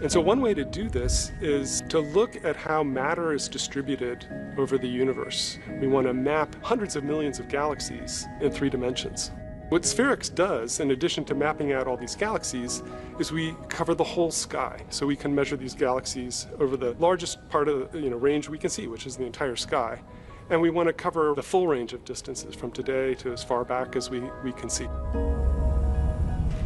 And so one way to do this is to look at how matter is distributed over the universe. We want to map hundreds of millions of galaxies in 3 dimensions. What SPHEREx does, in addition to mapping out all these galaxies, is we cover the whole sky. So we can measure these galaxies over the largest part of the range we can see, which is the entire sky. And we want to cover the full range of distances from today to as far back as we can see.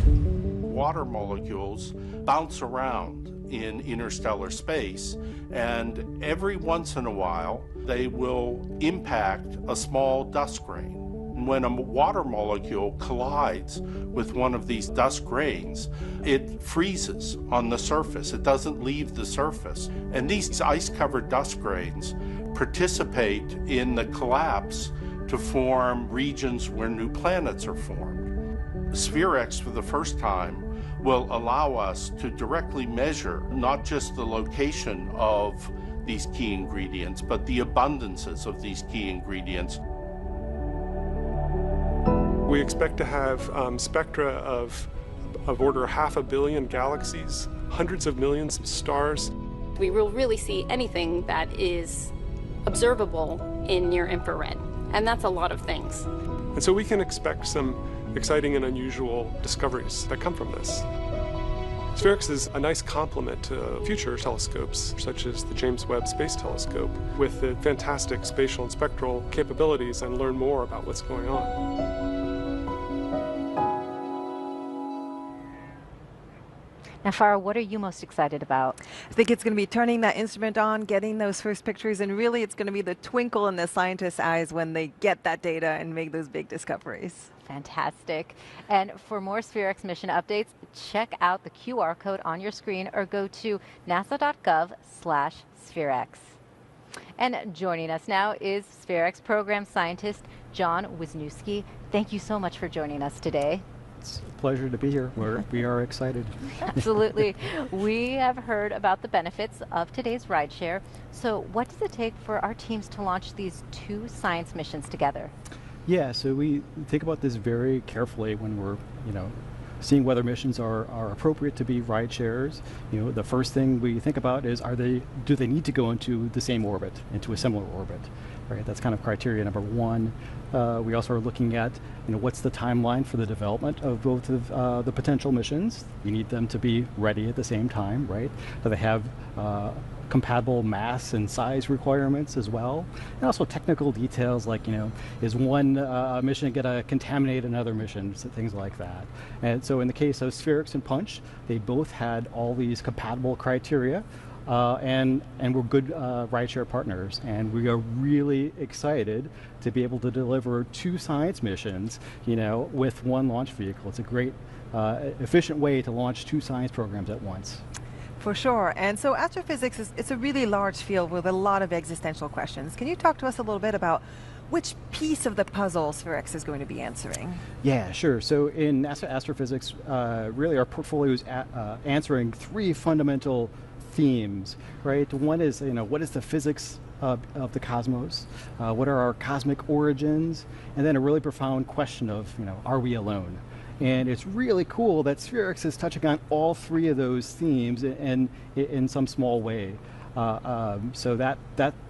Water molecules bounce around in interstellar space, and every once in a while they will impact a small dust grain. When a water molecule collides with one of these dust grains, it freezes on the surface. It doesn't leave the surface. And these ice-covered dust grains participate in the collapse to form regions where new planets are formed. SPHEREx, for the first time, will allow us to directly measure not just the location of these key ingredients, but the abundances of these key ingredients. We expect to have spectra of order 500 million galaxies, hundreds of millions of stars. We will really see anything that is observable in near infrared, and that's a lot of things. And so we can expect some exciting and unusual discoveries that come from this. SPHEREx is a nice complement to future telescopes, such as the James Webb Space Telescope, with the fantastic spatial and spectral capabilities, and learn more about what's going on. Now, Farah, what are you most excited about? I think it's going to be turning that instrument on, getting those first pictures, and really it's going to be the twinkle in the scientists' eyes when they get that data and make those big discoveries. Fantastic. And for more SPHEREx mission updates, check out the QR code on your screen or go to nasa.gov/SPHEREx. And joining us now is SPHEREx program scientist John Wisniewski. Thank you so much for joining us today. It's a pleasure to be here. We are excited. Absolutely. We have heard about the benefits of today's rideshare. So what does it take for our teams to launch these 2 science missions together? Yeah, so we think about this very carefully when we're, seeing whether missions are appropriate to be rideshares. The first thing we think about is, do they need to go into the same orbit, into a similar orbit? Right, that's kind of criteria number 1. We also are looking at, what's the timeline for the development of both of the potential missions. You need them to be ready at the same time, right? Do they have compatible mass and size requirements as well? And also technical details like, is one mission going to contaminate another mission, so things like that. And so in the case of SPHEREx and Punch, they both had all these compatible criteria. And we're good rideshare partners, and we are really excited to be able to deliver 2 science missions, with 1 launch vehicle. It's a great, efficient way to launch 2 science programs at once. For sure. And so astrophysics it's a really large field with a lot of existential questions. Can you talk to us a little bit about which piece of the puzzle SPHEREx is going to be answering? Yeah, sure. So in NASA astrophysics, really our portfolio is answering 3 fundamental themes, right? One is, what is the physics of the cosmos? What are our cosmic origins? And then a really profound question of, are we alone? And it's really cool that SPHEREx is touching on all 3 of those themes in some small way. So that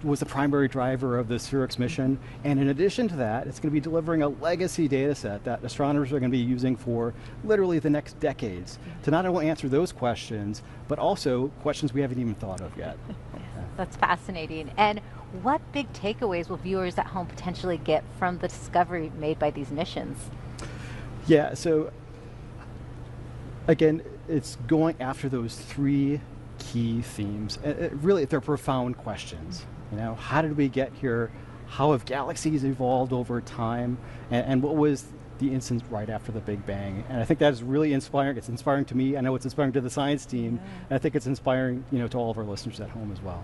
was the primary driver of the SPHEREx mission. And in addition to that, it's going to be delivering a legacy data set that astronomers are going to be using for literally the next decades to not only answer those questions, but also questions we haven't even thought of yet. That's fascinating. And what big takeaways will viewers at home potentially get from the discovery made by these missions? Yeah, so again, it's going after those 3 key themes. Really, they're profound questions. How did we get here? How have galaxies evolved over time? And what was the instant right after the Big Bang? And I think that is really inspiring. It's inspiring to me. I know it's inspiring to the science team. And I think it's inspiring, to all of our listeners at home as well.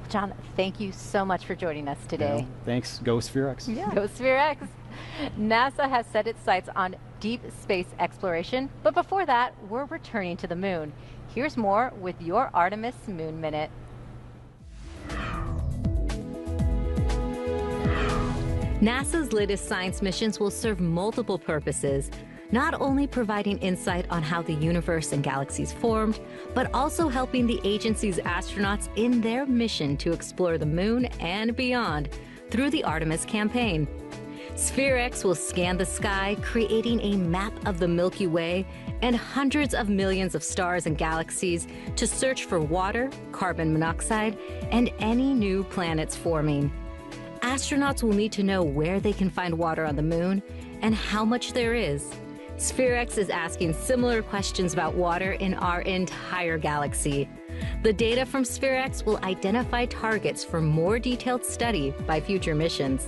John, thank you so much for joining us today. Thanks. Go SPHEREx. Yeah. Go SPHEREx. NASA has set its sights on deep space exploration, but before that, we're returning to the moon. Here's more with your Artemis Moon Minute. NASA's latest science missions will serve multiple purposes. not only providing insight on how the universe and galaxies formed, but also helping the agency's astronauts in their mission to explore the moon and beyond through the Artemis campaign. SPHEREx will scan the sky, creating a map of the Milky Way and hundreds of millions of stars and galaxies to search for water, carbon monoxide, and any new planets forming. Astronauts will need to know where they can find water on the moon and how much there is. SPHEREx is asking similar questions about water in our entire galaxy. The data from SPHEREx will identify targets for more detailed study by future missions.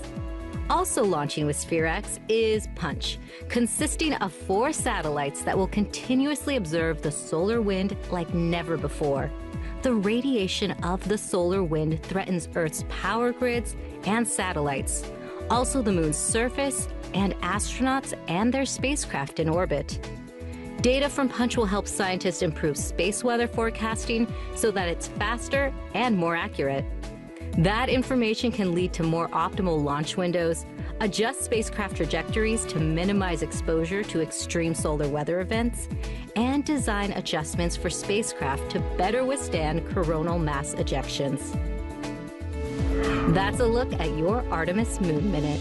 Also launching with SPHEREx is Punch, consisting of 4 satellites that will continuously observe the solar wind like never before. The radiation of the solar wind threatens Earth's power grids and satellites, also the moon's surface and astronauts and their spacecraft in orbit. Data from Punch will help scientists improve space weather forecasting so that it's faster and more accurate. That information can lead to more optimal launch windows, adjust spacecraft trajectories to minimize exposure to extreme solar weather events, and design adjustments for spacecraft to better withstand coronal mass ejections. That's a look at your Artemis Moon Minute.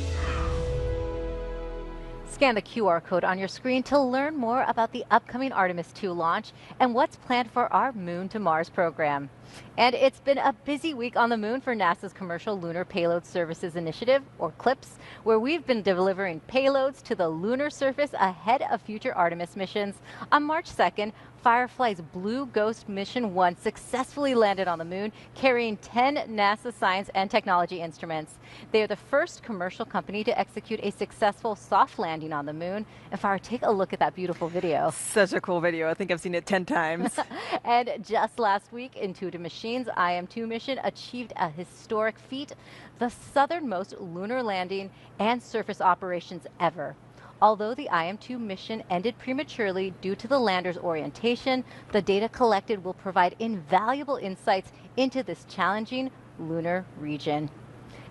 Scan the QR code on your screen to learn more about the upcoming Artemis 2 launch and what's planned for our Moon to Mars program. And it's been a busy week on the moon for NASA's Commercial Lunar Payload Services Initiative, or CLPS, where we've been delivering payloads to the lunar surface ahead of future Artemis missions. On March 2nd, Firefly's Blue Ghost Mission 1 successfully landed on the moon, carrying 10 NASA science and technology instruments. They are the first commercial company to execute a successful soft landing on the moon. And Farah, take a look at that beautiful video. Such a cool video. I think I've seen it 10 times. And just last week, Intuitive Machines' IM-2 mission achieved a historic feat, the southernmost lunar landing and surface operations ever. Although the IM-2 mission ended prematurely due to the lander's orientation, the data collected will provide invaluable insights into this challenging lunar region.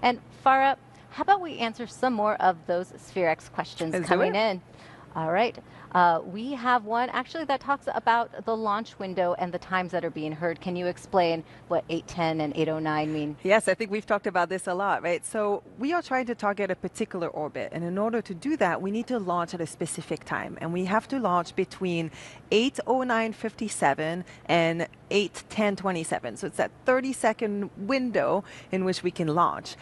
And Farah, how about we answer some more of those SPHEREx questions coming in? All right. We have one actually that talks about the launch window and the times that are being heard. Can you explain what 8:10 and 8:09 mean? Yes, I think we've talked about this a lot, right? So we are trying to target a particular orbit. And in order to do that, we need to launch at a specific time. And we have to launch between 8:09:57 and 8:10:27. So it's that 30-second window in which we can launch.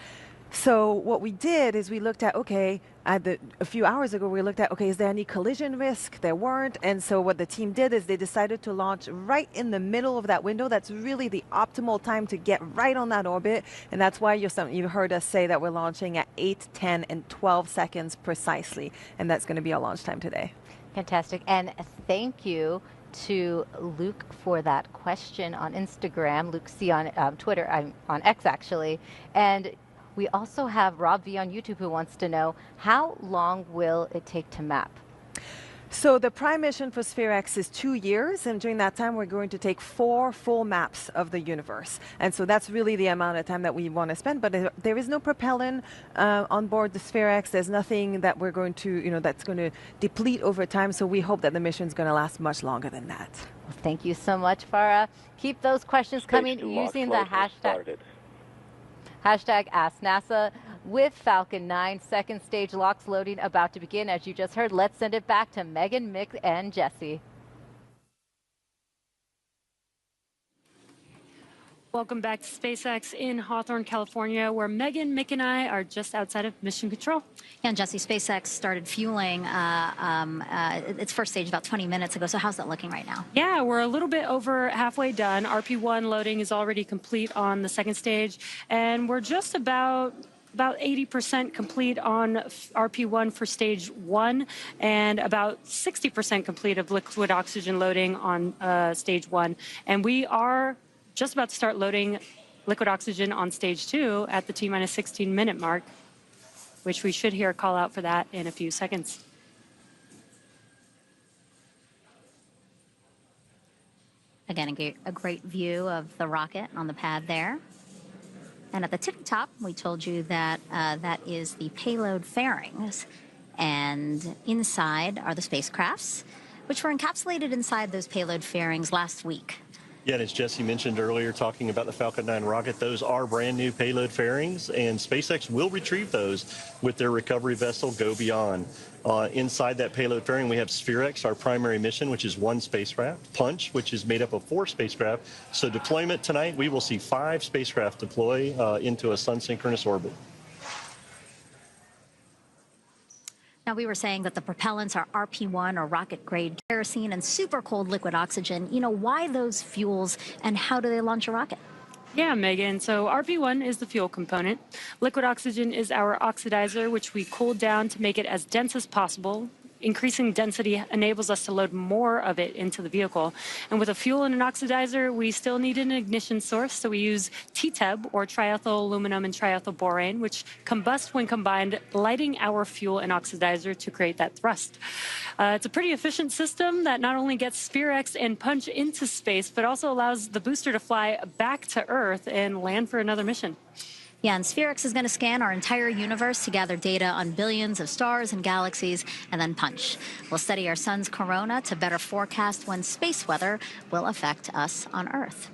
So what we did is we looked at, okay, a few hours ago, we looked at, okay, is there any collision risk? There weren't. And so what the team did is they decided to launch right in the middle of that window. That's really the optimal time to get right on that orbit. And that's why you heard us say that we're launching at 8:10 and 12 seconds precisely. And that's going to be our launch time today. Fantastic. And thank you to Luke for that question on Instagram. Luke C on Twitter, on X actually. And we also have Rob V on YouTube who wants to know, how long will it take to map? So the prime mission for SPHEREx is 2 years, and during that time we're going to take 4 full maps of the universe. And so that's really the amount of time that we want to spend, but there is no propellant on board the SPHEREx. There's nothing that we're going to, that's going to deplete over time, so we hope that the mission is going to last much longer than that. Well, thank you so much, Farah. Keep those questions coming using the hashtag #AskNASA. With Falcon 9, second stage locks loading about to begin. As you just heard, let's send it back to Megan, Mick, and Jesse. Welcome back to SpaceX in Hawthorne, California, where Megan, Mick, and I are just outside of Mission Control. Yeah, and Jesse, SpaceX started fueling its first stage about 20 minutes ago. So how's that looking right now? Yeah, we're a little bit over halfway done. RP1 loading is already complete on the second stage, and we're just about 80% complete on RP1 for stage 1 and about 60% complete of liquid oxygen loading on stage 1. And we are just about to start loading liquid oxygen on stage 2 at the T-minus 16-minute mark, which we should hear a call out for that in a few seconds. Again, a great view of the rocket on the pad there. And at the tippy top, we told you that that is the payload fairings. And inside are the spacecrafts, which were encapsulated inside those payload fairings last week. Yeah, and as Jesse mentioned earlier, talking about the Falcon 9 rocket, those are brand new payload fairings, and SpaceX will retrieve those with their recovery vessel Go Beyond. Inside that payload fairing, we have SPHEREx, our primary mission, which is 1 spacecraft, Punch, which is made up of 4 spacecraft. So deployment tonight, we will see 5 spacecraft deploy into a sun-synchronous orbit. Now, we were saying that the propellants are RP1 or rocket-grade kerosene and super cold liquid oxygen. You know, why those fuels and how do they launch a rocket? Yeah, Megan. So RP1 is the fuel component. Liquid oxygen is our oxidizer, which we cool down to make it as dense as possible. Increasing density enables us to load more of it into the vehicle. And with a fuel and an oxidizer, we still need an ignition source. So we use TTEB, or triethyl aluminum and triethyl borane, which combust when combined, lighting our fuel and oxidizer to create that thrust. It's a pretty efficient system that not only gets SPHEREx and Punch into space, but also allows the booster to fly back to Earth and land for another mission. Yeah, and SPHEREx is going to scan our entire universe to gather data on billions of stars and galaxies, and then Punch. We'll study our sun's corona to better forecast when space weather will affect us on Earth.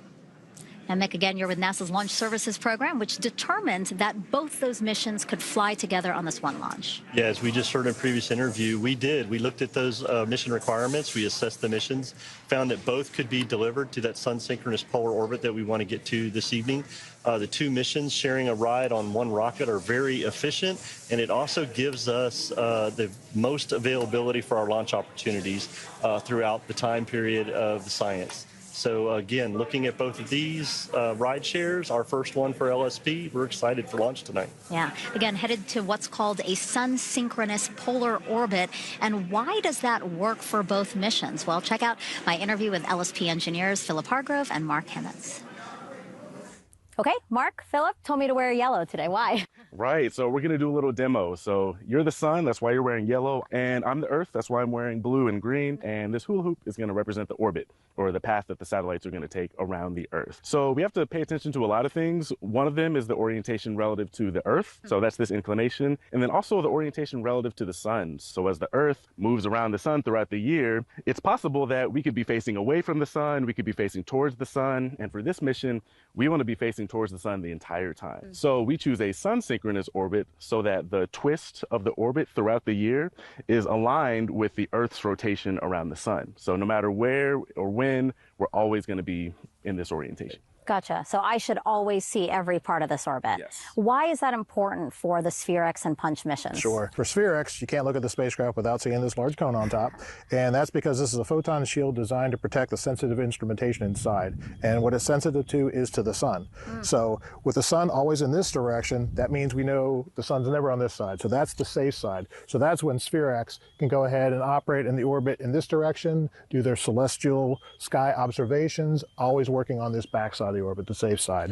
And Mick, again, you're with NASA's Launch Services Program, which determined that both those missions could fly together on this one launch. Yeah, as we just heard in a previous interview, we did. We looked at those mission requirements. We assessed the missions, found that both could be delivered to that sun-synchronous polar orbit that we want to get to this evening. The 2 missions sharing a ride on 1 rocket are very efficient, and it also gives us the most availability for our launch opportunities throughout the time period of the science. So again, looking at both of these ride shares, our first one for LSP, we're excited for launch tonight. Yeah, again, headed to what's called a sun-synchronous polar orbit. And why does that work for both missions? Well, check out my interview with LSP engineers Philip Hargrove and Mark Hemmons. Okay, Mark, Philip told me to wear yellow today. Why? Right, so we're going to do a little demo. So you're the sun, that's why you're wearing yellow, and I'm the Earth, that's why I'm wearing blue and green, and this hula hoop is going to represent the orbit, or the path that the satellites are going to take around the Earth. So we have to pay attention to a lot of things. One of them is the orientation relative to the Earth, so that's this inclination, and then also the orientation relative to the sun. So as the Earth moves around the sun throughout the year, it's possible that we could be facing away from the sun, we could be facing towards the sun, and for this mission, we want to be facing towards the sun the entire time. So we choose a sun-synchronous orbit so that the twist of the orbit throughout the year is aligned with the Earth's rotation around the sun. So no matter where or when, we're always going to be in this orientation. Gotcha. So I should always see every part of this orbit. Yes. Why is that important for the SPHEREx and Punch missions? Sure. For SPHEREx, you can't look at the spacecraft without seeing this large cone on top. And that's because this is a photon shield designed to protect the sensitive instrumentation inside. And what it's sensitive to is to the sun. So with the sun always in this direction, that means we know the sun's never on this side. So that's the safe side. So that's when SPHEREx can go ahead and operate in the orbit in this direction, do their celestial sky observations, always working on this backside of the orbit, the safe side.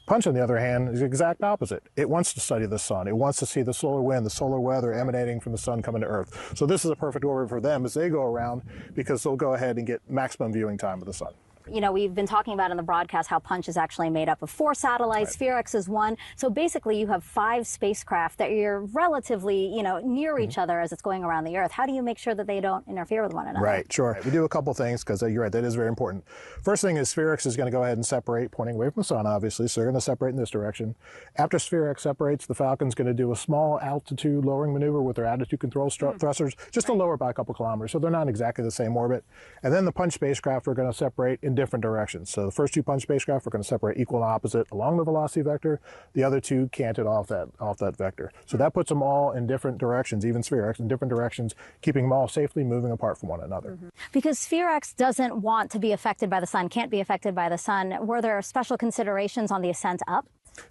Punch, on the other hand, is the exact opposite. It wants to study the sun. It wants to see the solar wind, the solar weather emanating from the sun coming to Earth. So this is a perfect orbit for them as they go around, because they'll go ahead and get maximum viewing time of the sun. You know, we've been talking about in the broadcast how Punch is actually made up of 4 satellites. SPHEREx is 1. So basically you have 5 spacecraft that you're relatively, you know, near each other as it's going around the Earth. How do you make sure that they don't interfere with one another? Right, sure. We do a couple things because you're right, that is very important. First thing is SPHEREx is going to go ahead and separate, pointing away from the sun, obviously, so they're going to separate in this direction. After SPHEREx separates, the Falcon's going to do a small altitude lowering maneuver with their attitude control thrusters, just to lower by a couple kilometers, so they're not exactly the same orbit. And then the Punch spacecraft are going to separate in different directions. So the first 2 Punch spacecraft are going to separate equal and opposite along the velocity vector. The other 2 canted off that vector. So that puts them all in different directions, even SPHEREx in different directions, keeping them all safely moving apart from one another. Because SPHEREx doesn't want to be affected by the sun, can't be affected by the sun. Were there special considerations on the ascent up?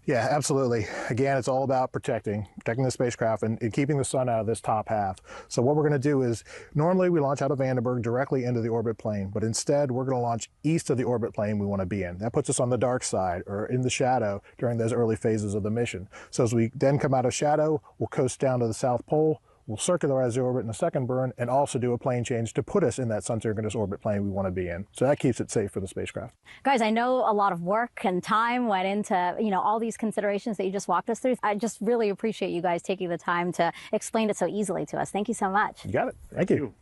Yeah, absolutely. Again, it's all about protecting the spacecraft and keeping the sun out of this top half. So what we're going to do is, normally we launch out of Vandenberg directly into the orbit plane, but instead we're going to launch east of the orbit plane we want to be in. That puts us on the dark side, or in the shadow, during those early phases of the mission. So as we then come out of shadow, we'll coast down to the South Pole. we'll circularize the orbit in the second burn and also do a plane change to put us in that sun-synchronous orbit plane we want to be in. So that keeps it safe for the spacecraft. Guys, I know a lot of work and time went into, all these considerations that you just walked us through. I just really appreciate you guys taking the time to explain it so easily to us. Thank you so much. You got it. Thank you.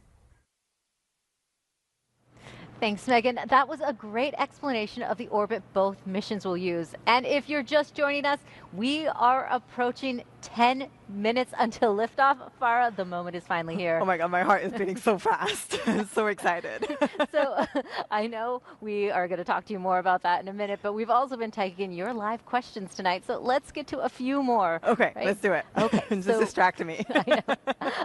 Thanks, Megan. That was a great explanation of the orbit both missions will use. And if you're just joining us, we are approaching 10 minutes until liftoff. Farah, the moment is finally here. Oh my God, my heart is beating so fast. I'm so excited. So I know we are going to talk to you more about that in a minute, but we've also been taking your live questions tonight. So let's get to a few more. Okay, right? let's do it. Okay. Just distracting me. I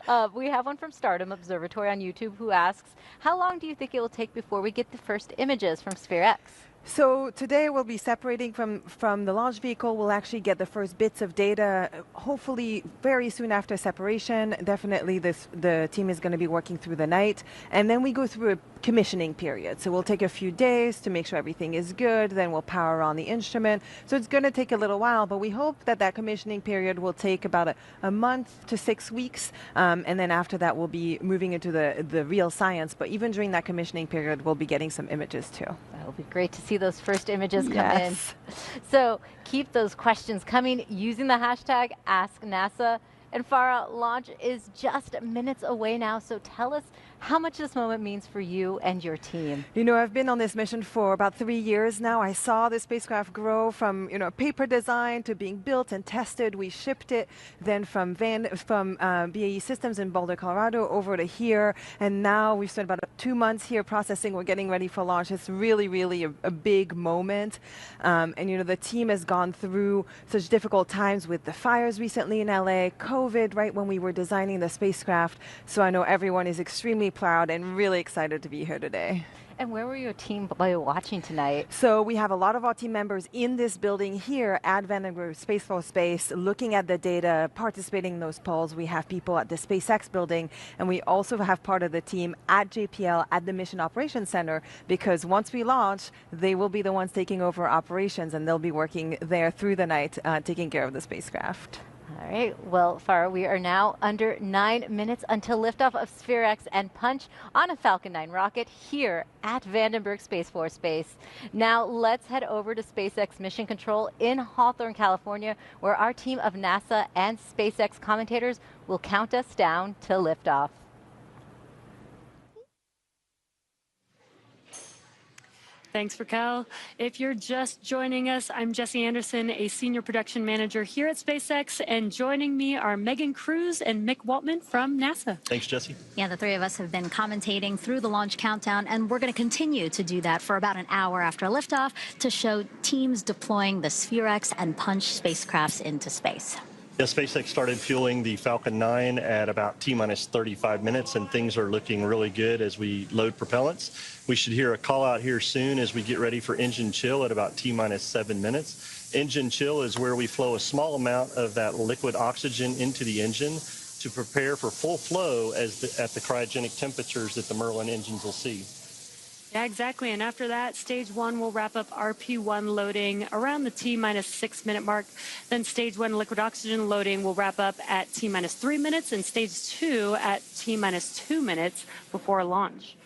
know. We have one from Stardom Observatory on YouTube who asks, how long do you think it will take before we get the first images from SPHEREx? So today we'll be separating from the launch vehicle. We'll actually get the first bits of data, hopefully very soon after separation. Definitely the team is going to be working through the night. And then we go through a commissioning period. So we'll take a few days to make sure everything is good. Then we'll power on the instrument. So it's going to take a little while, but we hope that that commissioning period will take about a month to 6 weeks. And then after that, we'll be moving into the real science. But even during that commissioning period, we'll be getting some images too. That'll be great to see those first images come Yes. in. So keep those questions coming using the hashtag AskNASA. And Farah, launch is just minutes away now, so tell us how much this moment means for you and your team. You know, I've been on this mission for about 3 years now. I saw the spacecraft grow from, paper design to being built and tested. We shipped it then from BAE Systems in Boulder, Colorado over to here. And now we've spent about 2 months here processing. We're getting ready for launch. It's really, really a big moment. And, the team has gone through such difficult times with the fires recently in LA, COVID, right when we were designing the spacecraft. So I know everyone is extremely proud and really excited to be here today. And where were your team watching tonight? So we have a lot of our team members in this building here at Vandenberg Space Force Base looking at the data, participating in those polls. We have people at the SpaceX building, and we also have part of the team at JPL at the Mission Operations Center, because once we launch, they will be the ones taking over operations, and they'll be working there through the night, taking care of the spacecraft. All right. Well, Farah, we are now under 9 minutes until liftoff of SPHEREx and Punch on a Falcon 9 rocket here at Vandenberg Space Force Base. Now, let's head over to SpaceX Mission Control in Hawthorne, California, where our team of NASA and SpaceX commentators will count us down to liftoff. Thanks, Raquel. If you're just joining us, I'm Jessie Anderson, a senior production manager here at SpaceX, and joining me are Megan Cruz and Mick Waltman from NASA. Thanks, Jessie. Yeah, the three of us have been commentating through the launch countdown, and we're going to continue to do that for about an hour after liftoff to show teams deploying the SPHEREx and Punch spacecrafts into space. Yeah, SpaceX started fueling the Falcon 9 at about T-minus 35 minutes, and things are looking really good as we load propellants. We should hear a call out here soon as we get ready for engine chill at about T-minus 7 minutes. Engine chill is where we flow a small amount of that liquid oxygen into the engine to prepare for full flow at the cryogenic temperatures that the Merlin engines will see. Yeah, exactly. And after that, stage 1 will wrap up RP1 loading around the T-minus 6 minute mark. Then stage 1 liquid oxygen loading will wrap up at T-minus 3 minutes, and stage 2 at T-minus 2 minutes before launch.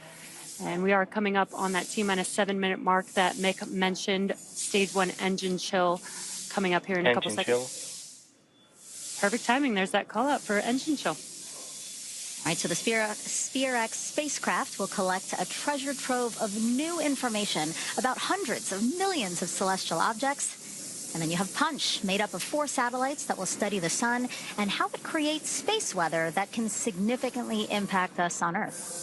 And we are coming up on that T-minus 7 minute mark that Mick mentioned. Stage 1 engine chill coming up here in a couple seconds. Perfect timing. There's that call out for engine chill. All right, so the SPHEREx spacecraft will collect a treasure trove of new information about hundreds of millions of celestial objects. And then you have Punch, made up of 4 satellites that will study the sun and how it creates space weather that can significantly impact us on Earth.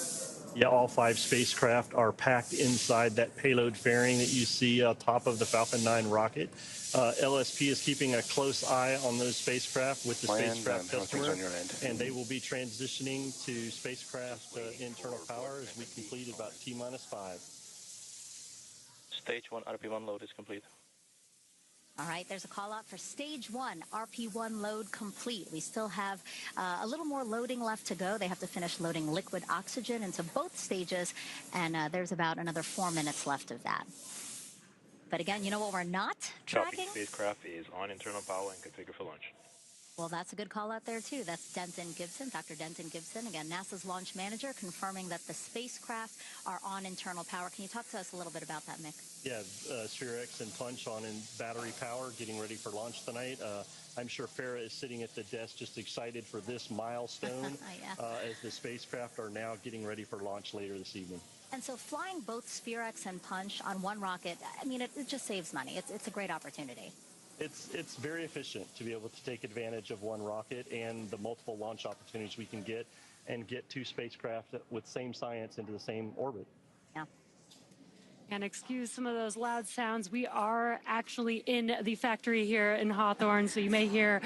Yeah, all 5 spacecraft are packed inside that payload fairing that you see on top of the Falcon 9 rocket. LSP is keeping a close eye on those spacecraft with the spacecraft customer, and they will be transitioning to spacecraft internal power as we complete about T-minus 5. Stage 1 RP1 load is complete. All right, there's a call out for stage 1, RP1 load complete. We still have a little more loading left to go. They have to finish loading liquid oxygen into both stages, and there's about another 4 minutes left of that. But again, you know what we're not tracking? Spacecraft is on internal power and configured for launch. Well, that's a good call out there, too. That's Denton Gibson, Dr. Denton Gibson, again, NASA's launch manager, confirming that the spacecraft are on internal power. Can you talk to us a little bit about that, Mick? Yeah, SPHEREx and Punch on in battery power, getting ready for launch tonight. I'm sure Farah is sitting at the desk just excited for this milestone as the spacecraft are now getting ready for launch later this evening. And so flying both SPHEREx and Punch on one rocket, I mean, it just saves money. It's a great opportunity. It's very efficient to be able to take advantage of one rocket and the multiple launch opportunities we can get and get two spacecraft with same science into the same orbit. Yeah. And excuse some of those loud sounds. We are actually in the factory here in Hawthorne, so you may hear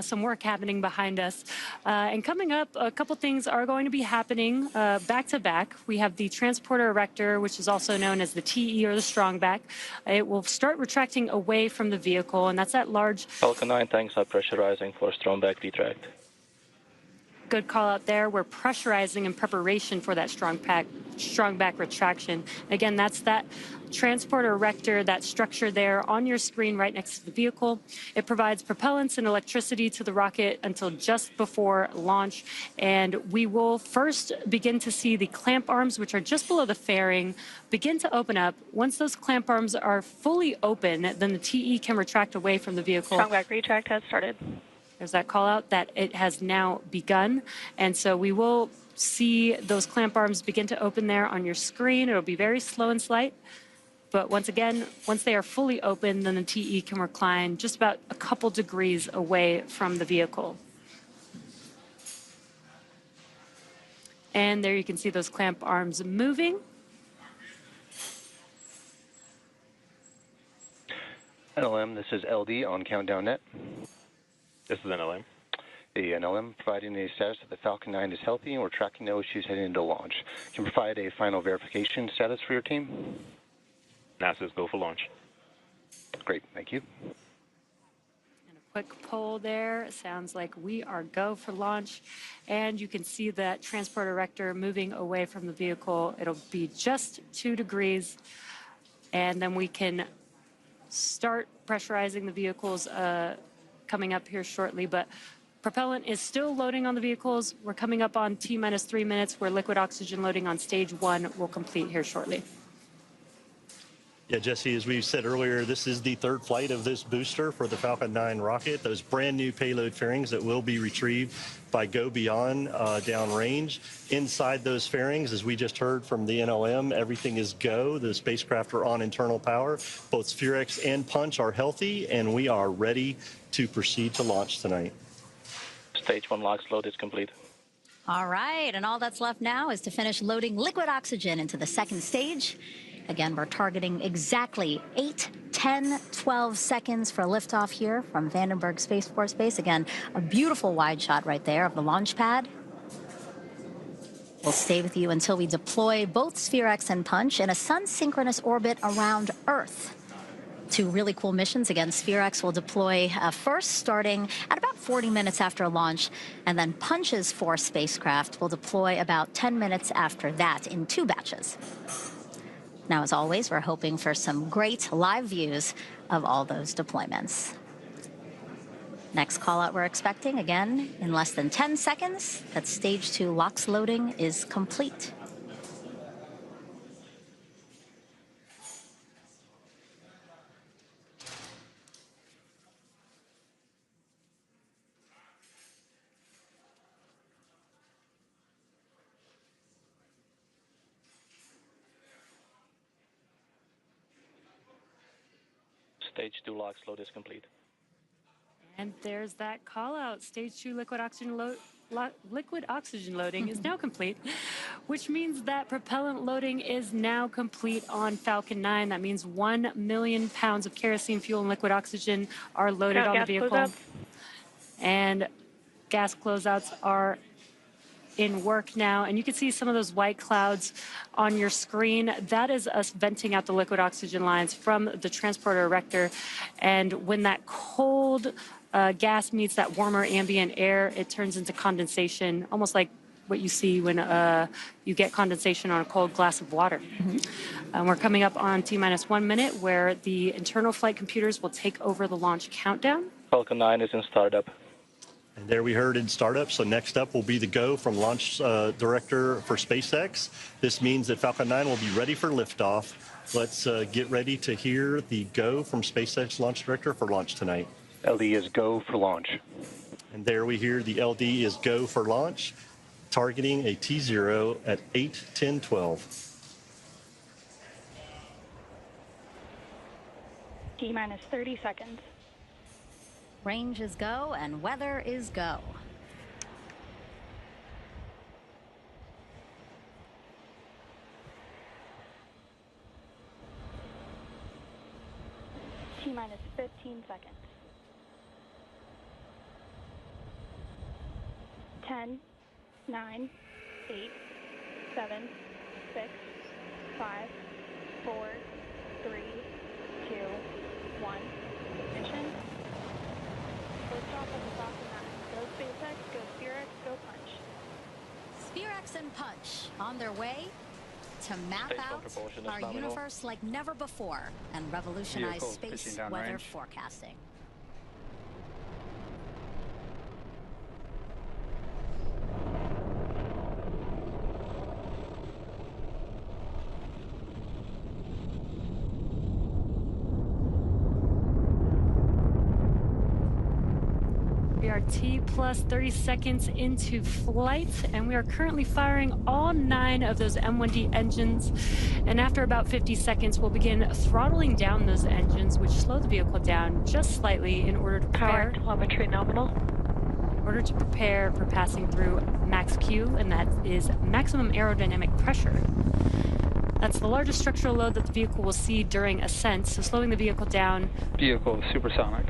some work happening behind us. And coming up, a couple things are going to be happening back to back. We have the transporter erector, which is also known as the TE or the strong back. It will start retracting away from the vehicle, and that's that large. Falcon 9 tanks are pressurizing for strong back retract. Good call out there. We're pressurizing in preparation for that strong back retraction. Again, that's that transporter erector, that structure there on your screen right next to the vehicle. It provides propellants and electricity to the rocket until just before launch. And we will first begin to see the clamp arms, which are just below the fairing, begin to open up. Once those clamp arms are fully open, then the TE can retract away from the vehicle. Strong back retract has started. There's that call out that it has now begun. And so we will see those clamp arms begin to open there on your screen. It'll be very slow and slight. But once again, once they are fully open, then the TE can recline just about a couple degrees away from the vehicle. And there you can see those clamp arms moving. NLM, this is LD on Countdown Net. This is NLM. The NLM providing the status that the Falcon 9 is healthy and we're tracking no issues heading into launch. Can you provide a final verification status for your team? NASA's go for launch. Great, thank you. And a quick poll there. It sounds like we are go for launch. And you can see that transport erector moving away from the vehicle. It'll be just 2 degrees. And then we can start pressurizing the vehicles coming up here shortly, but propellant is still loading on the vehicles. We're coming up on T-minus 3 minutes where liquid oxygen loading on stage 1 will complete here shortly. Yeah, Jesse, as we said earlier, this is the third flight of this booster for the Falcon 9 rocket. Those brand new payload fairings that will be retrieved by Go Beyond downrange. Inside those fairings, as we just heard from the NLM, everything is go. The spacecraft are on internal power. Both SPHEREx and Punch are healthy, and we are ready to proceed to launch tonight. Stage 1 LOX load is complete. All right, and all that's left now is to finish loading liquid oxygen into the second stage. Again, we're targeting exactly 8, 10, 12 seconds for liftoff here from Vandenberg Space Force Base. Again, a beautiful wide shot right there of the launch pad. We'll stay with you until we deploy both SPHEREx and Punch in a sun-synchronous orbit around Earth. 2 really cool missions. Again, SPHEREx will deploy first, starting at about 40 minutes after launch, and then Punch's 4 spacecraft will deploy about 10 minutes after that in 2 batches. Now, as always, we're hoping for some great live views of all those deployments. Next call out we're expecting, again, in less than 10 seconds, that stage 2 LOX loading is complete. Stage 2 LOX load is complete. And there's that call out. Stage 2 liquid oxygen loading is now complete, which means that propellant loading is now complete on Falcon 9. That means 1 million pounds of kerosene fuel and liquid oxygen are loaded on the vehicle. And gas closeouts are in work now, and you can see some of those white clouds on your screen. That is us venting out the liquid oxygen lines from the transporter erector, and when that cold gas meets that warmer ambient air, it turns into condensation, almost like what you see when you get condensation on a cold glass of water. We're coming up on T-minus 1 minute where the internal flight computers will take over the launch countdown. Falcon 9 is in startup. And there we heard in startup. So next up will be the go from launch director for SpaceX. This means that Falcon 9 will be ready for liftoff. Let's get ready to hear the go from SpaceX launch director for launch tonight. LD is go for launch. And there we hear the LD is go for launch, targeting a T0 at 8:10:12. T-minus 30 seconds. Range is go and weather is go. T-minus 15 seconds. 10, 9, 8, 7, 6, 5, 4, 3, 2, 1. Ignition. Liftoff of the Falcon 9. Go SpaceX, go SPHEREx, go Punch. SPHEREx and Punch on their way to map out our universe like never before and revolutionize space weather forecasting. We are T plus 30 seconds into flight, and we are currently firing all 9 of those M1D engines. And after about 50 seconds, we'll begin throttling down those engines, which slow the vehicle down just slightly in order to prepare. Power telemetry nominal. In order to prepare for passing through max Q, and that is maximum aerodynamic pressure. That's the largest structural load that the vehicle will see during ascent, so slowing the vehicle down. Vehicle supersonic.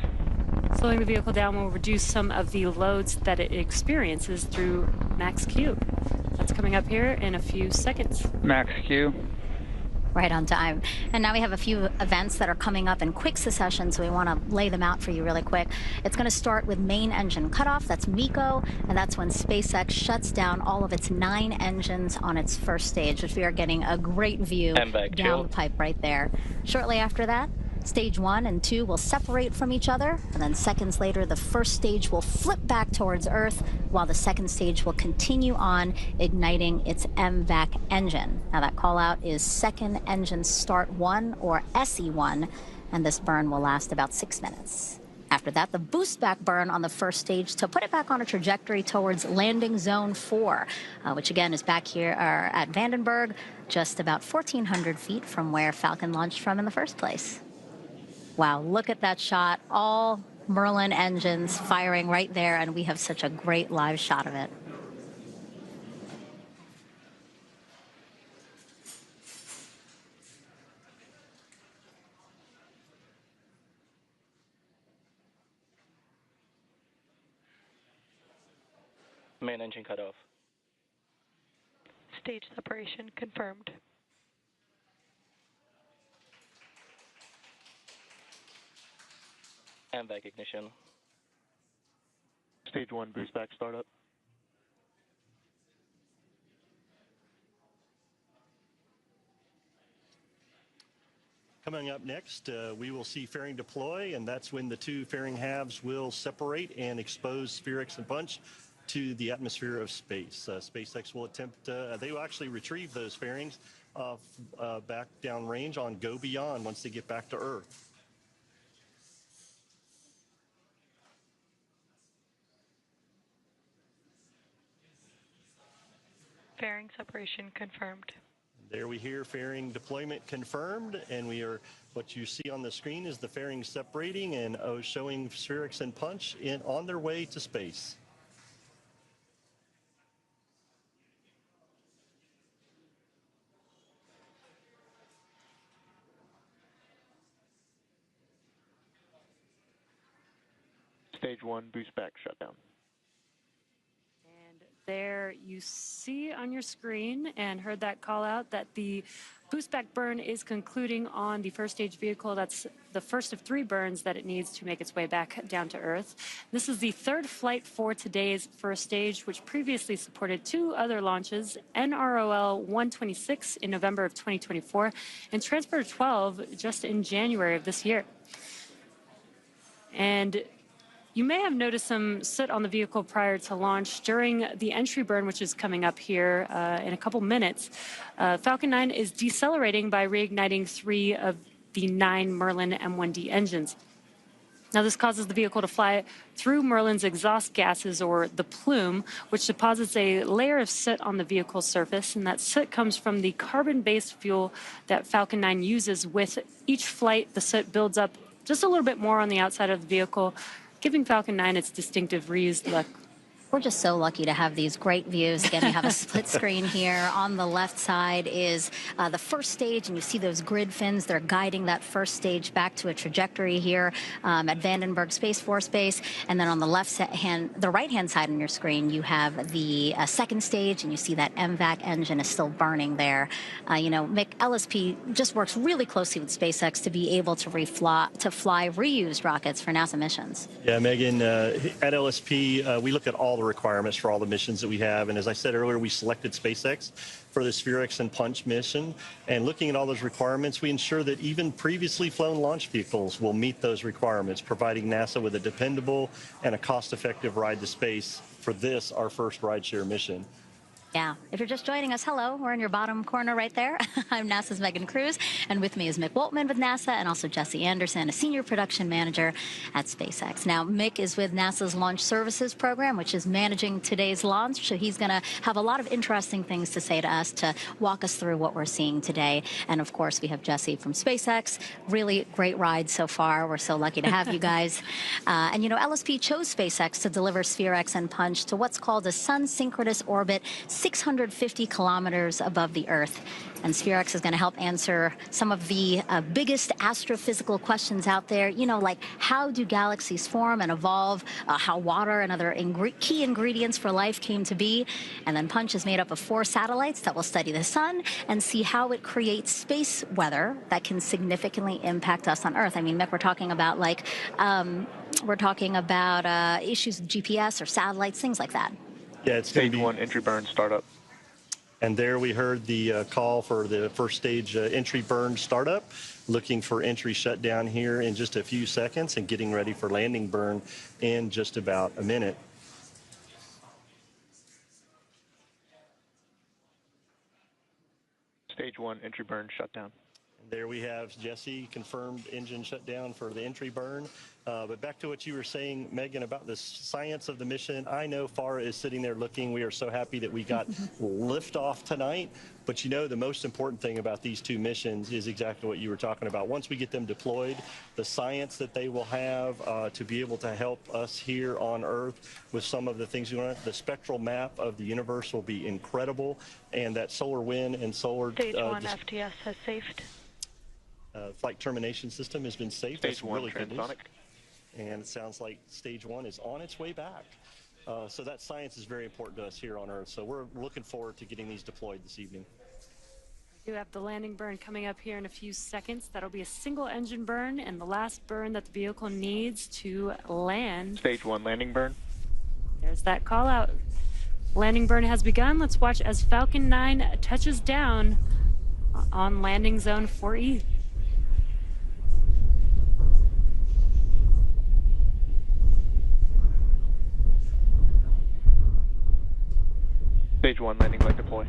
Slowing the vehicle down will reduce some of the loads that it experiences through max Q. That's coming up here in a few seconds. Max Q. Right on time. And now we have a few events that are coming up in quick succession, so we want to lay them out for you really quick. It's going to start with main engine cutoff. That's MECO, and that's when SpaceX shuts down all of its 9 engines on its first stage, which we are getting a great view down the pipe right there. Shortly after that, Stage 1 and 2 will separate from each other, and then seconds later, the first stage will flip back towards Earth, while the second stage will continue on, igniting its MVAC engine. Now that call out is Second Engine Start 1, or SE1, and this burn will last about 6 minutes. After that, the boost back burn on the first stage to put it back on a trajectory towards landing zone 4, which again is back here at Vandenberg, just about 1,400 feet from where Falcon launched from in the first place. Wow, look at that shot. All Merlin engines firing right there, and we have such a great live shot of it. Main engine cut off. Stage separation confirmed. MVAC ignition. Stage 1 boost back startup. Coming up next, we will see fairing deploy, and that's when the 2 fairing halves will separate and expose SPHEREx and Punch to the atmosphere of space. SpaceX will attempt, they will actually retrieve those fairings back downrange on Go Beyond once they get back to Earth. Fairing separation confirmed. There we hear fairing deployment confirmed, and what you see on the screen is the fairing separating and showing SPHEREx and Punch on their way to space. Stage 1 boost back shutdown. There you see on your screen and heard that call out that the boost back burn is concluding on the first stage vehicle. That's the first of 3 burns that it needs to make its way back down to Earth. This is the 3rd flight for today's first stage, which previously supported 2 other launches, NROL 126 in November of 2024 and Transporter 12 just in January of this year. And You may have noticed some soot on the vehicle prior to launch. During the entry burn, which is coming up here in a couple minutes, Falcon 9 is decelerating by reigniting 3 of the 9 Merlin M1D engines. Now, this causes the vehicle to fly through Merlin's exhaust gases, or the plume, which deposits a layer of soot on the vehicle's surface, and that soot comes from the carbon-based fuel that Falcon 9 uses. With each flight, the soot builds up just a little bit more on the outside of the vehicle, giving Falcon 9 its distinctive reused look. We're just so lucky to have these great views. Again, we have a split screen here. On the left side is the first stage, and you see those grid fins. They're guiding that first stage back to a trajectory here at Vandenberg Space Force Base. And then on the the right-hand side on your screen, you have the second stage, and you see that MVAC engine is still burning there. You know, Mick, LSP just works really closely with SpaceX to be able to fly reused rockets for NASA missions. Yeah, Megan, at LSP, we look at all the requirements for all the missions that we have. And as I said earlier, we selected SpaceX for the SPHEREx and Punch mission. And looking at all those requirements, we ensure that even previously flown launch vehicles will meet those requirements, providing NASA with a dependable and a cost-effective ride to space for this, our first rideshare mission. Yeah, if you're just joining us, hello, we're in your bottom corner right there. I'm NASA's Megan Cruz, and with me is Mick Woltman with NASA, and also Jesse Anderson, a senior production manager at SpaceX. Now, Mick is with NASA's Launch Services program, which is managing today's launch, so he's going to have a lot of interesting things to say to us to walk us through what we're seeing today. And of course, we have Jesse from SpaceX. Really great ride so far. We're so lucky to have you guys. And you know, LSP chose SpaceX to deliver SPHEREx and Punch to what's called a Sun-synchronous orbit, 650 kilometers above the Earth. And SPHEREx is going to help answer some of the biggest astrophysical questions out there. You know, like how do galaxies form and evolve, how water and other key ingredients for life came to be. And then Punch is made up of 4 satellites that will study the sun and see how it creates space weather that can significantly impact us on Earth. I mean, Mick, we're talking about issues with GPS or satellites, things like that. Yeah, it's Stage 1 entry burn startup. And there we heard the call for the first stage entry burn startup, looking for entry shutdown here in just a few seconds and getting ready for landing burn in just about a minute. Stage 1 entry burn shutdown. There we have Jesse, confirmed engine shutdown for the entry burn. But back to what you were saying, Megan, about the science of the mission. I know FARA is sitting there looking. We are so happy that we got liftoff tonight. But you know, the most important thing about these 2 missions is exactly what you were talking about. Once we get them deployed, the science that they will have to be able to help us here on Earth with some of the things we want. The spectral map of the universe will be incredible. And that solar wind and solar... Stage 1 FTS has saved. Flight termination system has been saved. Stage 1 really good news. transonic. And it sounds like stage 1 is on its way back. So that science is very important to us here on Earth. So we're looking forward to getting these deployed this evening. We do have the landing burn coming up here in a few seconds. That'll be a single engine burn and the last burn that the vehicle needs to land. Stage 1 landing burn. There's that call out. Landing burn has begun. Let's watch as Falcon 9 touches down on landing zone 4E. Stage 1 landing light deploy.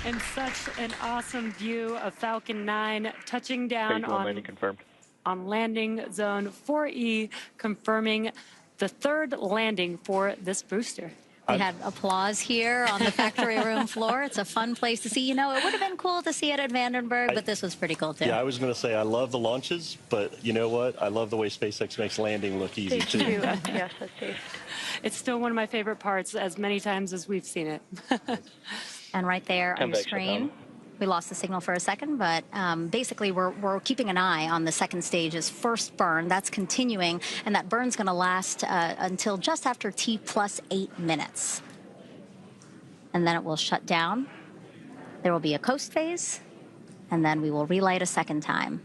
And such an awesome view of Falcon 9 touching down Stage 1 landing confirmed. On landing zone 4E, confirming the 3rd landing for this booster. We had applause here on the factory room floor. It's a fun place to see. You know, it would have been cool to see it at Vandenberg, but this was pretty cool, too. Yeah, I was going to say I love the launches, but you know what? I love the way SpaceX makes landing look easy, Stage too. 2 FTS has saved. It's still one of my favorite parts, as many times as we've seen it. And right there on your screen, we lost the signal for a second, but basically we're keeping an eye on the second stage's first burn. That's continuing, and that burn's going to last until just after T plus 8 minutes. And then it will shut down. There will be a coast phase, and then we will relight a second time.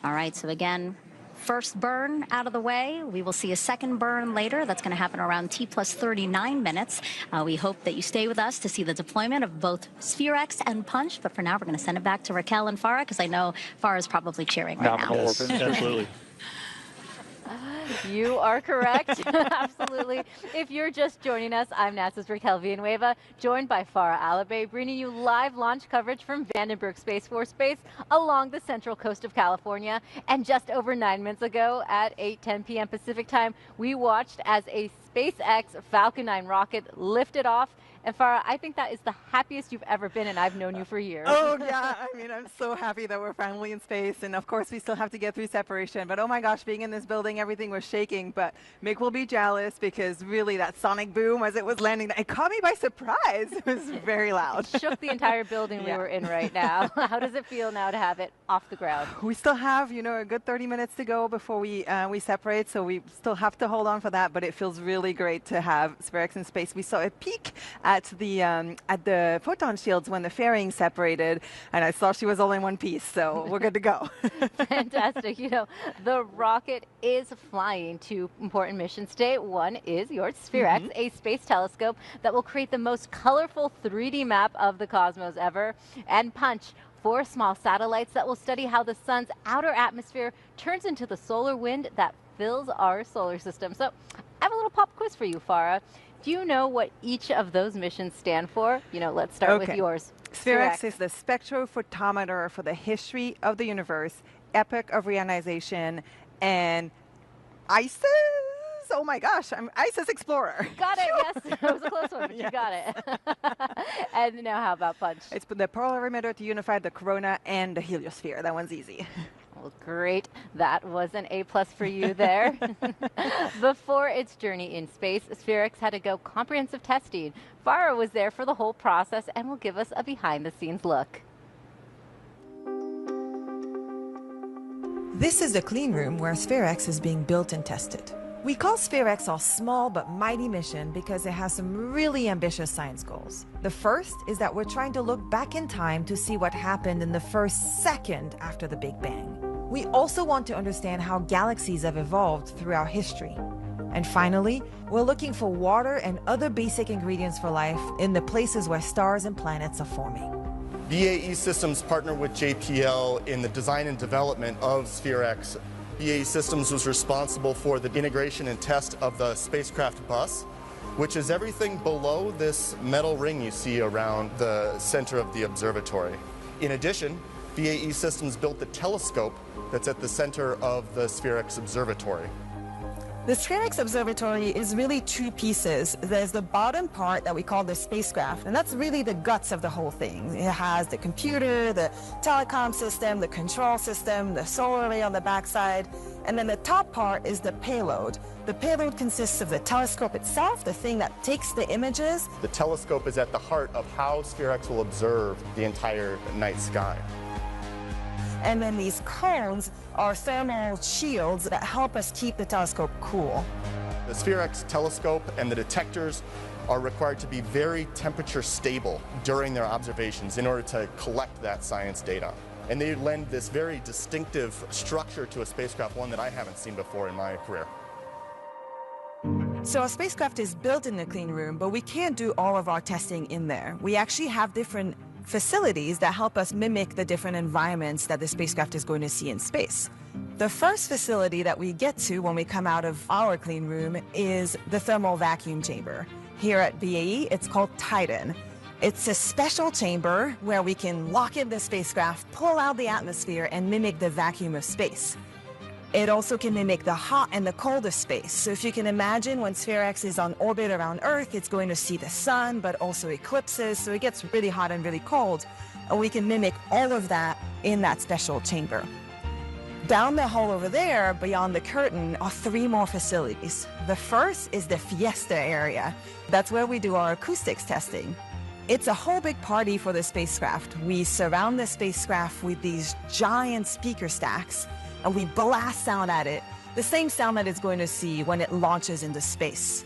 All right, so again, first burn out of the way. We will see a second burn later. That's going to happen around T plus 39 minutes. We hope that you stay with us to see the deployment of both SPHEREx and Punch. But for now, we're going to send it back to Raquel and Farah, because I know Farah is probably cheering right now. Yes, absolutely. You are correct. Absolutely. If you're just joining us, I'm NASA's Raquel Villanueva, joined by Farah Alibay, bringing you live launch coverage from Vandenberg Space Force Base along the central coast of California. And just over 9 minutes ago at 8:10 p.m. Pacific time, we watched as a SpaceX Falcon 9 rocket lifted off. And Farah, I think that is the happiest you've ever been, and I've known you for years. Oh, yeah. I mean, I'm so happy that we're finally in space. And of course, we still have to get through separation. But oh my gosh, being in this building, everything was shaking. But Mick will be jealous, because really that sonic boom as it was landing, it caught me by surprise. It was very loud. It shook the entire building we were in right now. How does it feel now to have it off the ground? We still have, a good 30 minutes to go before we separate. So we still have to hold on for that. But it feels really great to have SPHEREx in space. We saw a peak at the photon shields when the fairing separated, and I saw she was all in one piece, so we're good to go. Fantastic. The rocket is flying two important missions today. One is your SPHEREx, a space telescope that will create the most colorful 3D map of the cosmos ever, and Punch, 4 small satellites that will study how the sun's outer atmosphere turns into the solar wind that fills our solar system. So I have a little pop quiz for you, Farah. Do you know what each of those missions stand for? Let's start with yours. SPHEREx is the spectrophotometer for the history of the universe, epoch of reionization, and ISIS. Oh my gosh, I'm ISIS Explorer. Got it, yes. It was a close one, but you got it. And now how about Punch? It's the polarimeter to unify the corona and the heliosphere. That one's easy. Well, great. That was an A+ for you there. Before its journey in space, SPHEREx had to go comprehensive testing. Farah was there for the whole process and will give us a behind-the-scenes look. This is the clean room where SPHEREx is being built and tested. We call SPHEREx our small but mighty mission because it has some really ambitious science goals. The first is that we're trying to look back in time to see what happened in the first second after the Big Bang. We also want to understand how galaxies have evolved throughout history. And finally, we're looking for water and other basic ingredients for life in the places where stars and planets are forming. BAE Systems partnered with JPL in the design and development of SPHEREx. BAE Systems was responsible for the integration and test of the spacecraft bus, which is everything below this metal ring you see around the center of the observatory. In addition, BAE Systems built the telescope that's at the center of the SPHEREx observatory. The SPHEREx observatory is really 2 pieces. There's the bottom part that we call the spacecraft, and that's really the guts of the whole thing. It has the computer, the telecom system, the control system, the solar array on the backside, and then the top part is the payload. The payload consists of the telescope itself, the thing that takes the images. The telescope is at the heart of how SPHEREx will observe the entire night sky. And then these cones are thermal shields that help us keep the telescope cool. The SPHEREx telescope and the detectors are required to be very temperature stable during their observations in order to collect that science data. And they lend this very distinctive structure to a spacecraft, one that I haven't seen before in my career. So our spacecraft is built in the clean room, but we can't do all of our testing in there. We actually have different facilities that help us mimic the different environments that the spacecraft is going to see in space. The first facility that we get to when we come out of our clean room is the thermal vacuum chamber. Here at BAE, it's called Titan. It's a special chamber where we can lock in the spacecraft, pull out the atmosphere, and mimic the vacuum of space. It also can mimic the hot and the cold of space. So if you can imagine, when SPHEREx is on orbit around Earth, it's going to see the sun, but also eclipses, so it gets really hot and really cold. And we can mimic all of that in that special chamber. Down the hall over there, beyond the curtain, are 3 more facilities. The first is the Fiesta area. That's where we do our acoustics testing. It's a whole big party for the spacecraft. We surround the spacecraft with these giant speaker stacks, and we blast sound at it, the same sound that it's going to see when it launches into space.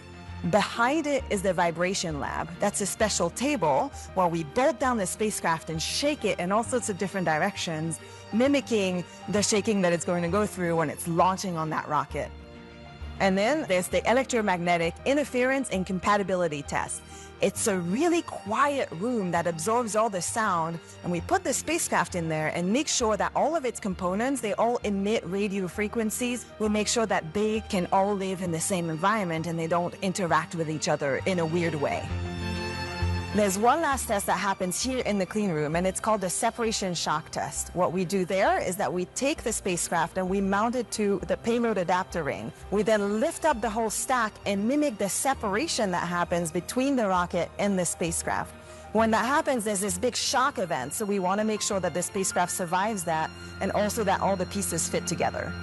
Behind it is the vibration lab. That's a special table where we bolt down the spacecraft and shake it in all sorts of different directions, mimicking the shaking that it's going to go through when it's launching on that rocket. And then there's the electromagnetic interference and compatibility test. It's a really quiet room that absorbs all the sound, and we put the spacecraft in there and make sure that all of its components, they all emit radio frequencies. We'll make sure that they can all live in the same environment and they don't interact with each other in a weird way. There's one last test that happens here in the clean room, and it's called the separation shock test. What we do there is that we take the spacecraft and we mount it to the payload adapter ring. We then lift up the whole stack and mimic the separation that happens between the rocket and the spacecraft. When that happens, there's this big shock event, so we want to make sure that the spacecraft survives that and also that all the pieces fit together.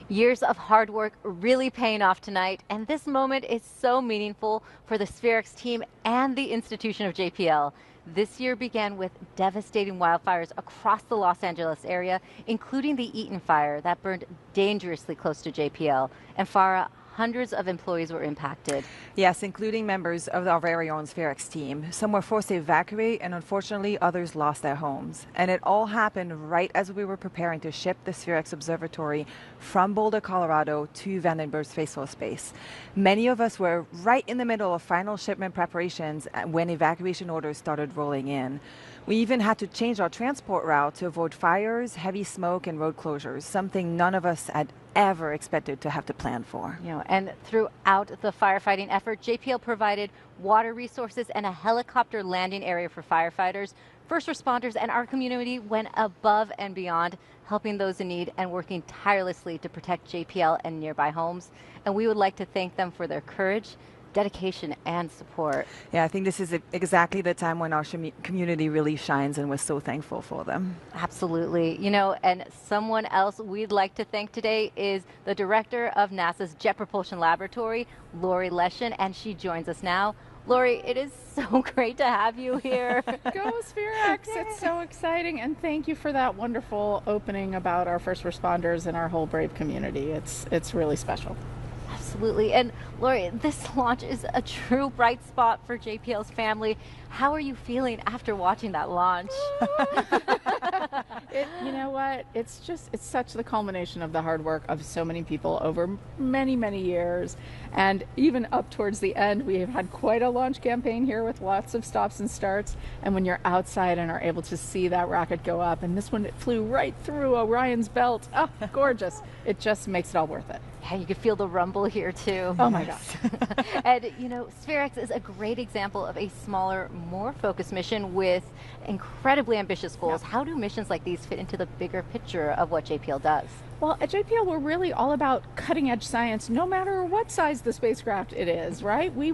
Years of hard work really paying off tonight, and this moment is so meaningful for the SPHEREx team and the institution of JPL. This year began with devastating wildfires across the Los Angeles area, including the Eaton fire that burned dangerously close to JPL. And Farah, hundreds of employees were impacted. Yes, including members of our very own SPHEREx team. Some were forced to evacuate, and unfortunately others lost their homes. And it all happened right as we were preparing to ship the SPHEREx observatory from Boulder, Colorado to Vandenberg Space Force Base. Many of us were right in the middle of final shipment preparations when evacuation orders started rolling in. We even had to change our transport route to avoid fires, heavy smoke, and road closures, something none of us had ever expected to have to plan for. And throughout the firefighting effort, JPL provided water resources and a helicopter landing area for firefighters. First responders and our community went above and beyond, helping those in need and working tirelessly to protect JPL and nearby homes. And we would like to thank them for their courage, dedication, and support. Yeah, I think this is exactly the time when our community really shines, and we're so thankful for them. Absolutely. And someone else we'd like to thank today is the director of NASA's Jet Propulsion Laboratory, Lori Leshin, and she joins us now. Lori, it is so great to have you here. Go SPHEREx! It's so exciting, and thank you for that wonderful opening about our first responders and our whole brave community. It's really special. Absolutely. And Lori, this launch is a true bright spot for JPL's family. How are you feeling after watching that launch? You know what? It's such the culmination of the hard work of so many people over many, many years. And even up towards the end, we have had quite a launch campaign here with lots of stops and starts. And when you're outside and are able to see that rocket go up, and this one, it flew right through Orion's belt. Oh, gorgeous. It just makes it all worth it. Yeah, you can feel the rumble here too. Oh my gosh. And SPHEREx is a great example of a smaller, more focused mission with incredibly ambitious goals. Yeah. How do missions like these fit into the bigger picture of what JPL does? Well, at JPL, we're really all about cutting edge science, no matter what size the spacecraft it is, right? We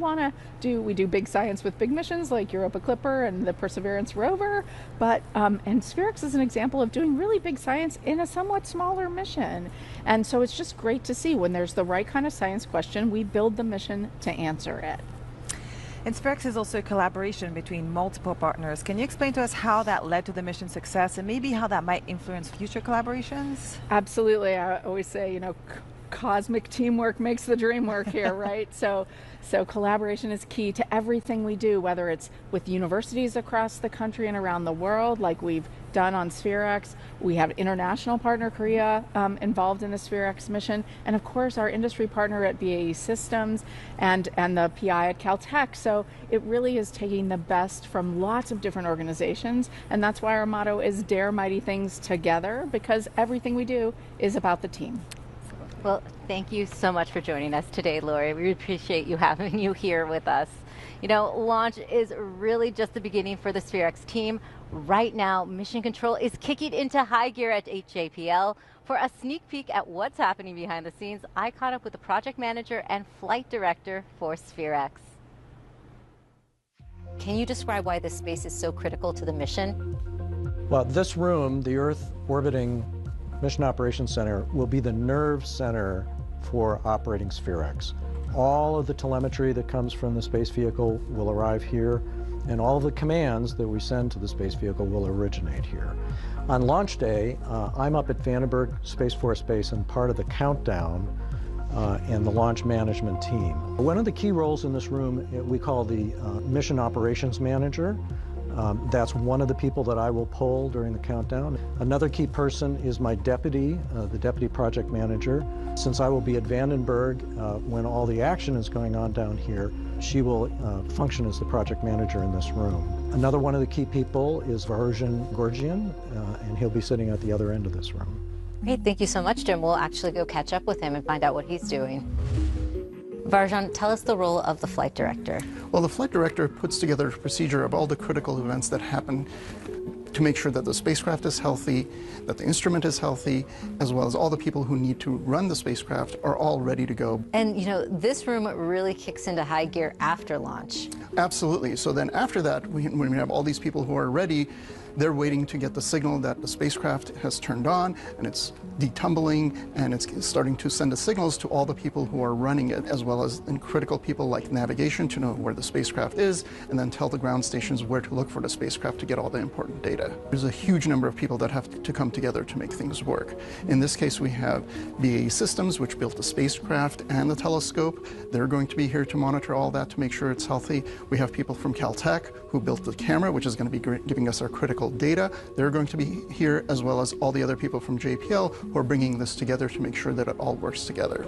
do big science with big missions like Europa Clipper and the Perseverance rover, but, and SPHEREx is an example of doing really big science in a somewhat smaller mission. And so it's just great to see when there's the right kind of science question, we build the mission to answer it. And SPHEREx is also a collaboration between multiple partners. Can you explain to us how that led to the mission success and maybe how that might influence future collaborations? Absolutely. I always say, cosmic teamwork makes the dream work here, right? So collaboration is key to everything we do, whether it's with universities across the country and around the world, like we've done on SPHEREx. We have international partner Korea involved in the SPHEREx mission, and of course our industry partner at BAE Systems and the PI at Caltech. So it really is taking the best from lots of different organizations, and that's why our motto is Dare Mighty Things Together, because everything we do is about the team. Well, thank you so much for joining us today, Lori. We appreciate having you here with us. Launch is really just the beginning for the SPHEREx team. Right now, mission control is kicking into high gear at JPL. For a sneak peek at what's happening behind the scenes, I caught up with the project manager and flight director for SPHEREx. Can you describe why this space is so critical to the mission? Well, this room, the Earth Orbiting Mission Operations Center, will be the nerve center for operating SPHEREx. All of the telemetry that comes from the space vehicle will arrive here, and all of the commands that we send to the space vehicle will originate here. On launch day, I'm up at Vandenberg Space Force Base, and part of the countdown and the launch management team. One of the key roles in this room we call the Mission Operations Manager. That's one of the people that I will poll during the countdown. Another key person is my deputy, the deputy project manager. Since I will be at Vandenberg when all the action is going on down here, she will function as the project manager in this room. Another one of the key people is Varjan Gorgian, and he'll be sitting at the other end of this room. Great, thank you so much, Jim. We'll actually go catch up with him and find out what he's doing. Varjan, tell us the role of the flight director. Well, the flight director puts together a procedure of all the critical events that happen to make sure that the spacecraft is healthy, that the instrument is healthy, as well as all the people who need to run the spacecraft are all ready to go. And, you know, this room really kicks into high gear after launch. Absolutely. So then after that, when we have all these people who are ready, they're waiting to get the signal that the spacecraft has turned on and it's detumbling and it's starting to send the signals to all the people who are running it, as well as critical people like navigation to know where the spacecraft is, and then tell the ground stations where to look for the spacecraft to get all the important data. There's a huge number of people that have to come together to make things work. In this case, we have BAE Systems, which built the spacecraft and the telescope. They're going to be here to monitor all that to make sure it's healthy. We have people from Caltech who built the camera, which is going to be giving us our critical data. They're going to be here, as well as all the other people from JPL who are bringing this together to make sure that it all works together.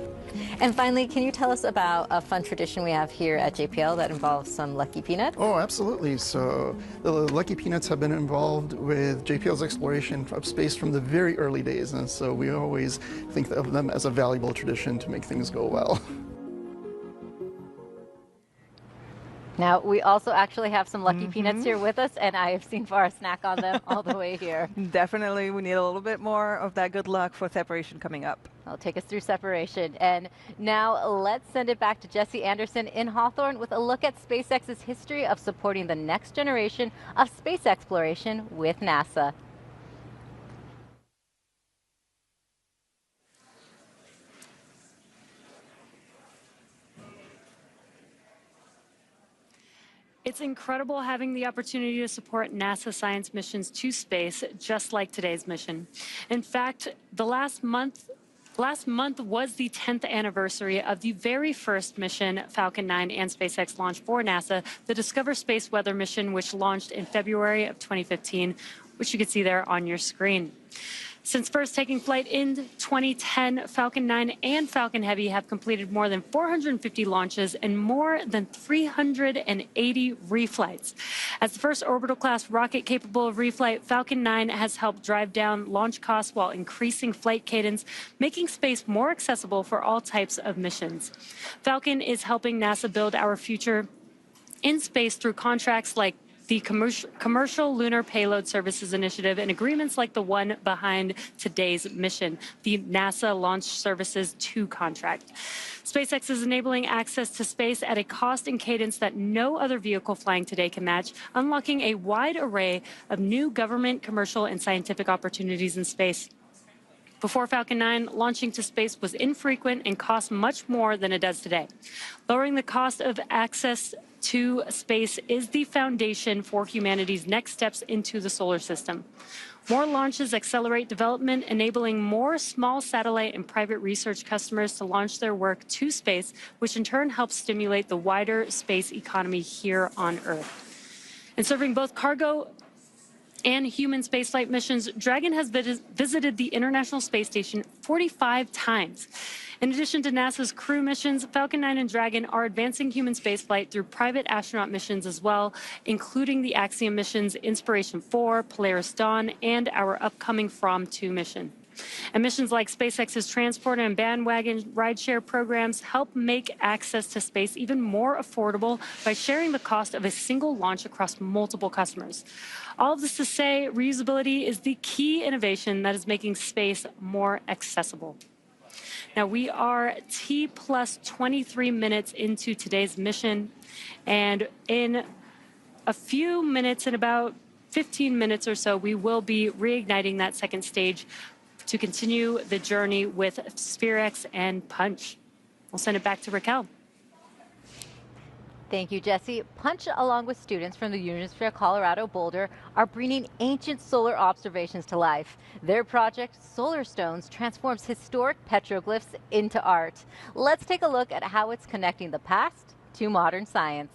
And finally, can you tell us about a fun tradition we have here at JPL that involves some Lucky Peanuts? Oh, absolutely. So the Lucky Peanuts have been involved with JPL's exploration of space from the very early days, and so we always think of them as a valuable tradition to make things go well. Now, we also actually have some Lucky Peanuts here with us, and I have seen for a snack on them all the way here. Definitely, we need a little bit more of that good luck for separation coming up. I'll take us through separation. And now let's send it back to Jesse Anderson in Hawthorne with a look at SpaceX's history of supporting the next generation of space exploration with NASA. It's incredible having the opportunity to support NASA science missions to space, just like today's mission. In fact, the last month was the 10th anniversary of the very first mission Falcon 9 and SpaceX launched for NASA, the Discover Space Weather mission, which launched in February of 2015, which you can see there on your screen. Since first taking flight in 2010, Falcon 9 and Falcon Heavy have completed more than 450 launches and more than 380 reflights. As the first orbital-class rocket capable of reflight, Falcon 9 has helped drive down launch costs while increasing flight cadence, making space more accessible for all types of missions. Falcon is helping NASA build our future in space through contracts like the Commercial Lunar Payload Services Initiative and agreements like the one behind today's mission, the NASA Launch Services 2 contract. SpaceX is enabling access to space at a cost and cadence that no other vehicle flying today can match, unlocking a wide array of new government, commercial, and scientific opportunities in space. Before Falcon 9, launching to space was infrequent and cost much more than it does today. Lowering the cost of access to space is the foundation for humanity's next steps into the solar system. More launches accelerate development, enabling more small satellite and private research customers to launch their work to space, which in turn helps stimulate the wider space economy here on Earth. And serving both cargo and human spaceflight missions, Dragon has visited the International Space Station 45 times. In addition to NASA's crew missions, Falcon 9 and Dragon are advancing human spaceflight through private astronaut missions as well, including the Axiom missions Inspiration 4, Polaris Dawn, and our upcoming From 2 mission. And missions like SpaceX's Transporter and Bandwagon Rideshare programs help make access to space even more affordable by sharing the cost of a single launch across multiple customers. All of this to say, reusability is the key innovation that is making space more accessible. Now, we are T plus 23 minutes into today's mission, and in a few minutes, in about 15 minutes or so, we will be reigniting that second stage to continue the journey with SPHEREx and Punch. We'll send it back to Raquel. Thank you, Jesse. Punch, along with students from the University of Colorado Boulder, are bringing ancient solar observations to life. Their project, Solar Stones, transforms historic petroglyphs into art. Let's take a look at how it's connecting the past to modern science.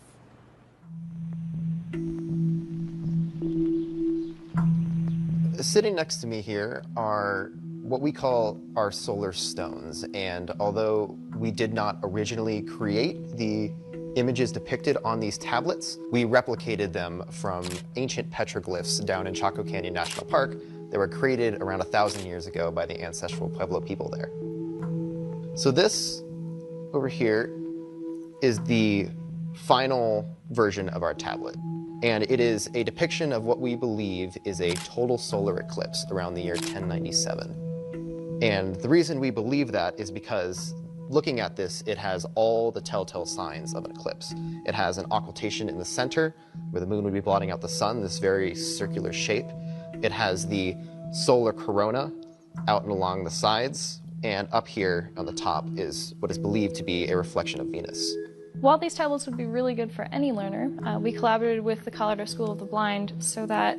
Sitting next to me here are what we call our solar stones, and although we did not originally create the images depicted on these tablets, we replicated them from ancient petroglyphs down in Chaco Canyon National Park that were created around 1,000 years ago by the ancestral Pueblo people there. So this over here is the final version of our tablet, and it is a depiction of what we believe is a total solar eclipse around the year 1097. And the reason we believe that is because looking at this, it has all the telltale signs of an eclipse. It has an occultation in the center, where the moon would be blotting out the sun, this very circular shape. It has the solar corona out and along the sides, and up here on the top is what is believed to be a reflection of Venus. While these tablets would be really good for any learner, we collaborated with the Colorado School of the Blind so that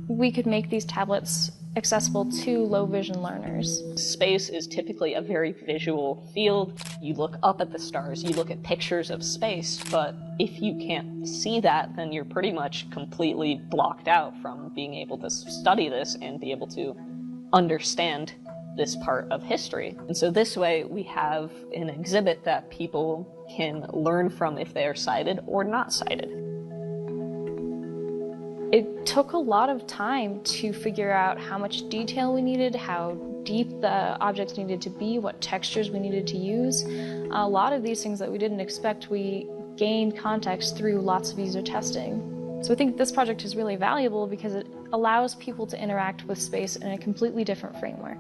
we could make these tablets accessible to low vision learners. Space is typically a very visual field. You look up at the stars, you look at pictures of space, but if you can't see that, then you're pretty much completely blocked out from being able to study this and be able to understand this part of history. And so this way we have an exhibit that people can learn from if they are sighted or not sighted. It took a lot of time to figure out how much detail we needed, how deep the objects needed to be, what textures we needed to use. A lot of these things that we didn't expect, we gained context through lots of user testing. So I think this project is really valuable because it allows people to interact with space in a completely different framework.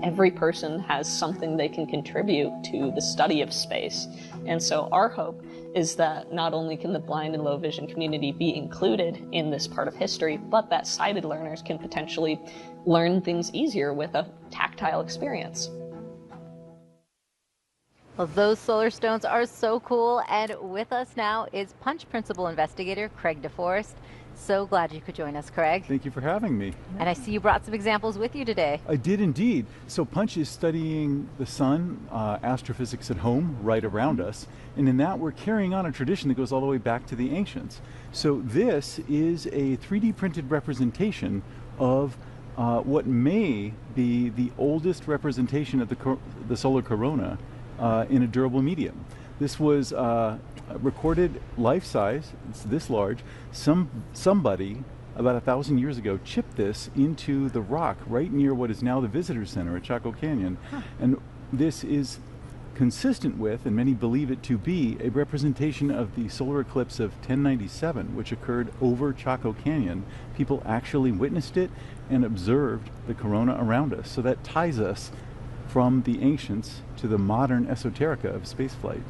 Every person has something they can contribute to the study of space. And so our hope is that not only can the blind and low vision community be included in this part of history, but that sighted learners can potentially learn things easier with a tactile experience. Well, those solar stones are so cool, and with us now is Punch Principal Investigator Craig DeForest. So glad you could join us, Craig. Thank you for having me. And I see you brought some examples with you today. I did indeed. So Punch is studying the sun, astrophysics at home, right around us. And in that, we're carrying on a tradition that goes all the way back to the ancients. So this is a 3D printed representation of what may be the oldest representation of the solar corona in a durable medium. This was recorded life-size, it's this large. Somebody about 1,000 years ago chipped this into the rock right near what is now the visitor center at Chaco Canyon. And this is consistent with, and many believe it to be, a representation of the solar eclipse of 1097, which occurred over Chaco Canyon. People actually witnessed it and observed the corona around us. So that ties us from the ancients to the modern esoterica of spaceflight.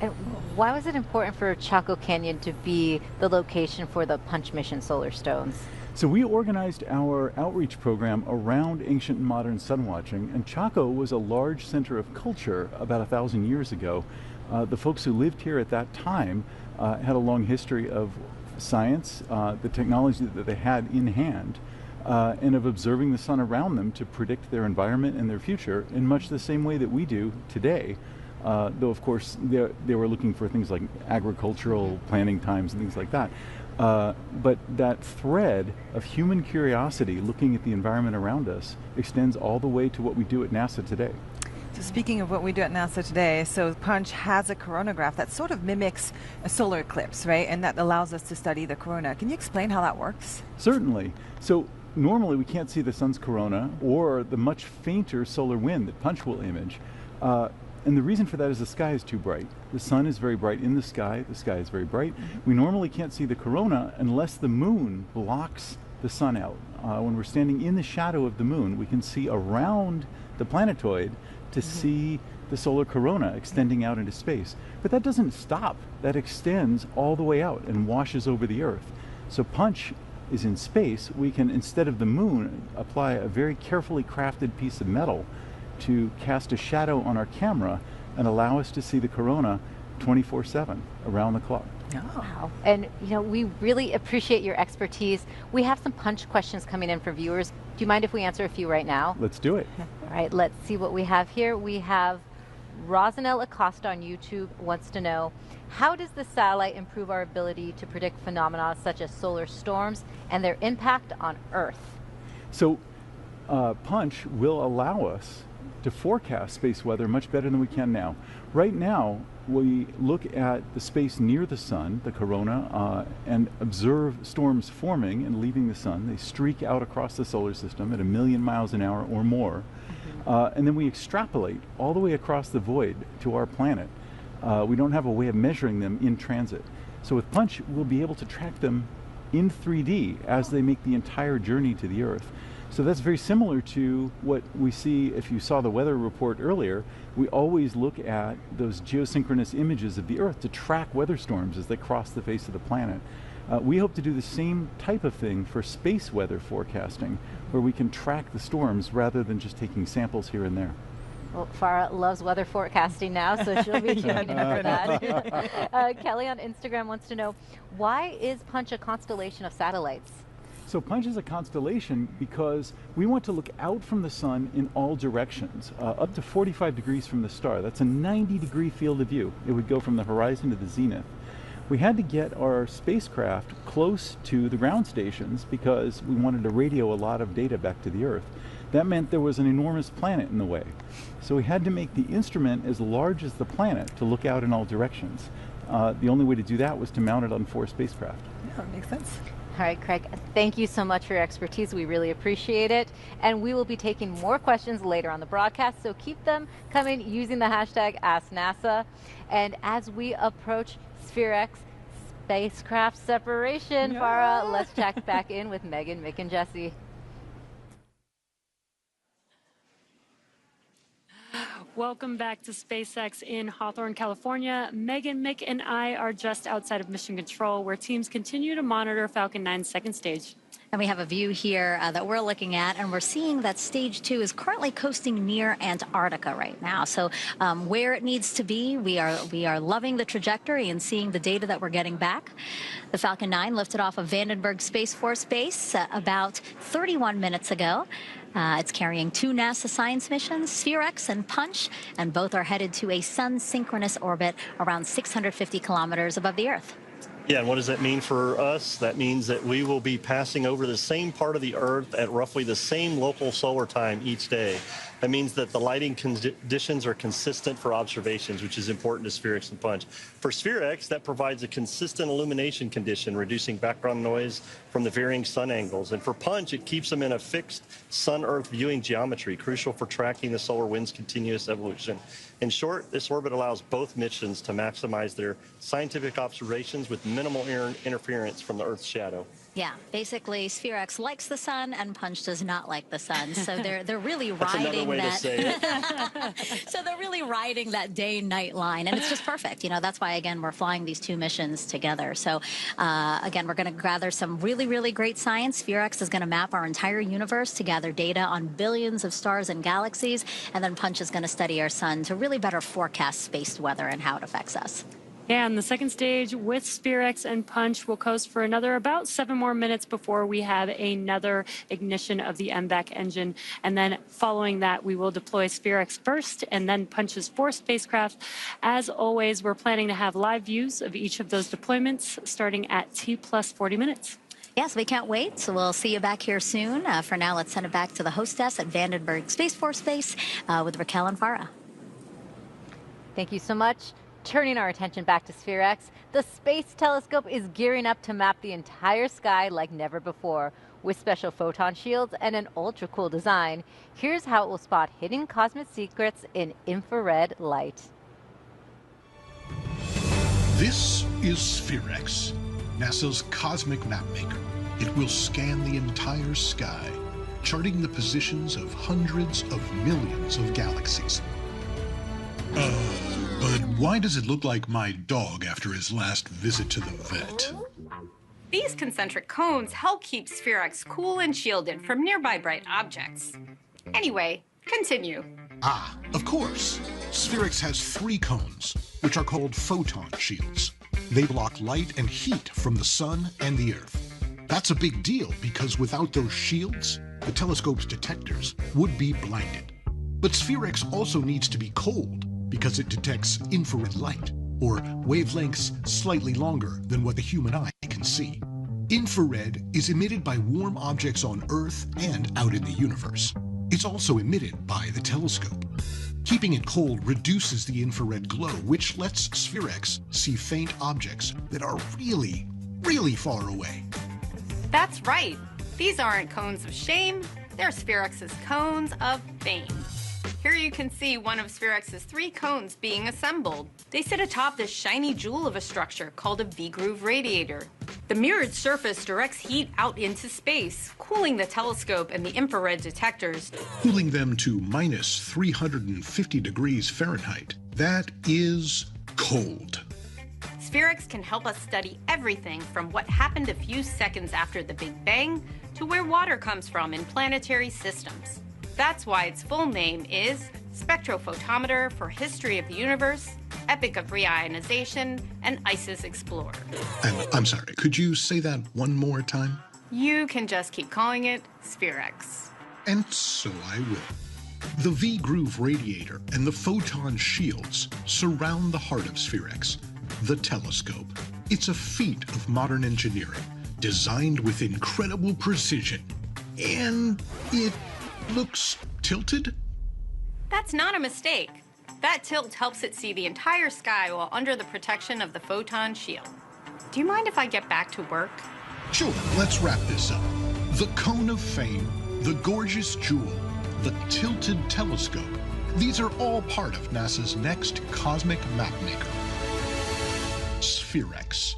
And why was it important for Chaco Canyon to be the location for the Punch mission solar stones? So we organized our outreach program around ancient and modern sun watching, and Chaco was a large center of culture about 1,000 years ago. The folks who lived here at that time had a long history of science, the technology that they had in hand, and of observing the sun around them to predict their environment and their future in much the same way that we do today. Though of course they were looking for things like agricultural planting times and things like that. But that thread of human curiosity looking at the environment around us extends all the way to what we do at NASA today. So speaking of what we do at NASA today, so Punch has a coronagraph that sort of mimics a solar eclipse, right? And that allows us to study the corona. Can you explain how that works? Certainly. So normally we can't see the sun's corona or the much fainter solar wind that Punch will image. And the reason for that is the sky is too bright. The sun is very bright in the sky is very bright. We normally can't see the corona unless the moon blocks the sun out. When we're standing in the shadow of the moon, we can see around the planetoid to see the solar corona extending out into space. But that doesn't stop. That extends all the way out and washes over the Earth. So Punch is in space. We can, instead of the moon, apply a very carefully crafted piece of metal to cast a shadow on our camera and allow us to see the corona 24/7, around the clock. Wow. And, you know, we really appreciate your expertise. We have some punch questions coming in for viewers. Do you mind if we answer a few right now? Let's do it. All right, let's see what we have here. We have Rosanelle Acosta on YouTube wants to know, how does the satellite improve our ability to predict phenomena such as solar storms and their impact on Earth? So Punch will allow us to forecast space weather much better than we can now. Right now, we look at the space near the sun, the corona, and observe storms forming and leaving the sun. They streak out across the solar system at 1,000,000 miles an hour or more. And then we extrapolate all the way across the void to our planet. We don't have a way of measuring them in transit. So with Punch, we'll be able to track them in 3D as they make the entire journey to the Earth. So that's very similar to what we see if you saw the weather report earlier. We always look at those geosynchronous images of the Earth to track weather storms as they cross the face of the planet. We hope to do the same type of thing for space weather forecasting, where we can track the storms rather than just taking samples here and there. Well, Farah loves weather forecasting now, so she'll be tuning in for that. Kelly on Instagram wants to know, why is Punch a constellation of satellites? So Punch is a constellation because we want to look out from the sun in all directions, up to 45 degrees from the star. That's a 90-degree field of view. It would go from the horizon to the zenith. We had to get our spacecraft close to the ground stations because we wanted to radio a lot of data back to the Earth. That meant there was an enormous planet in the way. So we had to make the instrument as large as the planet to look out in all directions. The only way to do that was to mount it on 4 spacecraft. Yeah, that makes sense. All right, Craig, thank you so much for your expertise. We really appreciate it. And we will be taking more questions later on the broadcast, so keep them coming using the hashtag AskNASA. And as we approach SPHEREx spacecraft separation, Farah, let's check back in with Megan, Mick, and Jesse. Welcome back to SpaceX in Hawthorne, California. Megan, Mick, and I are just outside of Mission Control, where teams continue to monitor Falcon 9's second stage. And we have a view here that we're looking at, and we're seeing that stage 2 is currently coasting near Antarctica right now. So where it needs to be, we are loving the trajectory and seeing the data that we're getting back. The Falcon 9 lifted off of Vandenberg Space Force Base about 31 minutes ago. It's carrying 2 NASA science missions, SPHEREx and Punch, and both are headed to a Sun-synchronous orbit around 650 kilometers above the Earth. Yeah, and what does that mean for us? That means that we will be passing over the same part of the Earth at roughly the same local solar time each day. That means that the lighting conditions are consistent for observations, which is important to SPHEREx and Punch. For SPHEREx, that provides a consistent illumination condition, reducing background noise from the varying sun angles. And for Punch, it keeps them in a fixed Sun-Earth viewing geometry, crucial for tracking the solar wind's continuous evolution. In short, this orbit allows both missions to maximize their scientific observations with minimal interference from the Earth's shadow. Yeah, basically, SPHEREx likes the sun and Punch does not like the sun. So they're really That's riding another way that. to say it. So they're really riding that day-night line, and it's just perfect. You know, that's why again we're flying these 2 missions together. So again, we're going to gather some really great science. SPHEREx is going to map our entire universe to gather data on billions of stars and galaxies, and then Punch is going to study our sun to really better forecast space weather and how it affects us. Yeah, and the second stage with SPHEREx and Punch will coast for another about 7 more minutes before we have another ignition of the MVAC engine. And then following that, we will deploy SPHEREx first and then Punch's 4 spacecraft. As always, we're planning to have live views of each of those deployments starting at T+40 minutes. Yes, we can't wait. So we'll see you back here soon. For now, let's send it back to the hostess at Vandenberg Space Force Base with Raquel and Farah. Thank you so much. Turning our attention back to SPHEREx, the Space Telescope is gearing up to map the entire sky like never before. With special photon shields and an ultra-cool design, here's how it will spot hidden cosmic secrets in infrared light. This is SPHEREx, NASA's cosmic mapmaker. It will scan the entire sky, charting the positions of hundreds of millions of galaxies. But why does it look like my dog after his last visit to the vet? These concentric cones help keep SPHEREx cool and shielded from nearby bright objects. Anyway, continue. Ah, of course. SPHEREx has 3 cones, which are called photon shields. They block light and heat from the sun and the Earth. That's a big deal because without those shields, the telescope's detectors would be blinded. But SPHEREx also needs to be cold because it detects infrared light, or wavelengths slightly longer than what the human eye can see. Infrared is emitted by warm objects on Earth and out in the universe. It's also emitted by the telescope. Keeping it cold reduces the infrared glow, which lets SPHEREx see faint objects that are really, really far away. That's right. These aren't cones of shame. They're SPHEREx's cones of fame. Here you can see one of SPHEREx's 3 cones being assembled. They sit atop this shiny jewel of a structure called a V-groove radiator. The mirrored surface directs heat out into space, cooling the telescope and the infrared detectors. Cooling them to minus 350 degrees Fahrenheit. That is cold. SPHEREx can help us study everything from what happened a few seconds after the Big Bang to where water comes from in planetary systems. That's why its full name is Spectrophotometer for History of the Universe, Epoch of Reionization, and ICES Explorer. I'm sorry, could you say that one more time? You can just keep calling it SPHEREx. And so I will. The V-groove radiator and the photon shields surround the heart of SPHEREx, the telescope. It's a feat of modern engineering, designed with incredible precision. And it looks tilted? That's not a mistake. That tilt helps it see the entire sky while under the protection of the photon shield. Do you mind if I get back to work? Sure, let's wrap this up. The cone of fame, the gorgeous jewel, the tilted telescope. These are all part of NASA's next cosmic mapmaker, SPHEREx.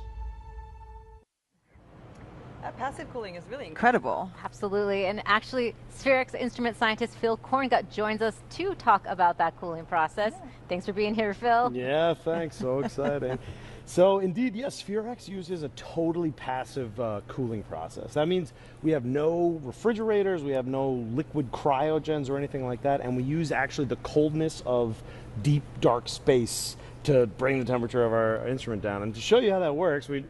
That passive cooling is really incredible. Absolutely. And actually, SPHEREx instrument scientist Phil Korngut joins us to talk about that cooling process. Yeah. Thanks for being here, Phil. Yeah, thanks. So exciting. So indeed, yes, SPHEREx uses a totally passive cooling process. That means we have no refrigerators, we have no liquid cryogens or anything like that, and we use actually the coldness of deep, dark space to bring the temperature of our instrument down. And to show you how that works, we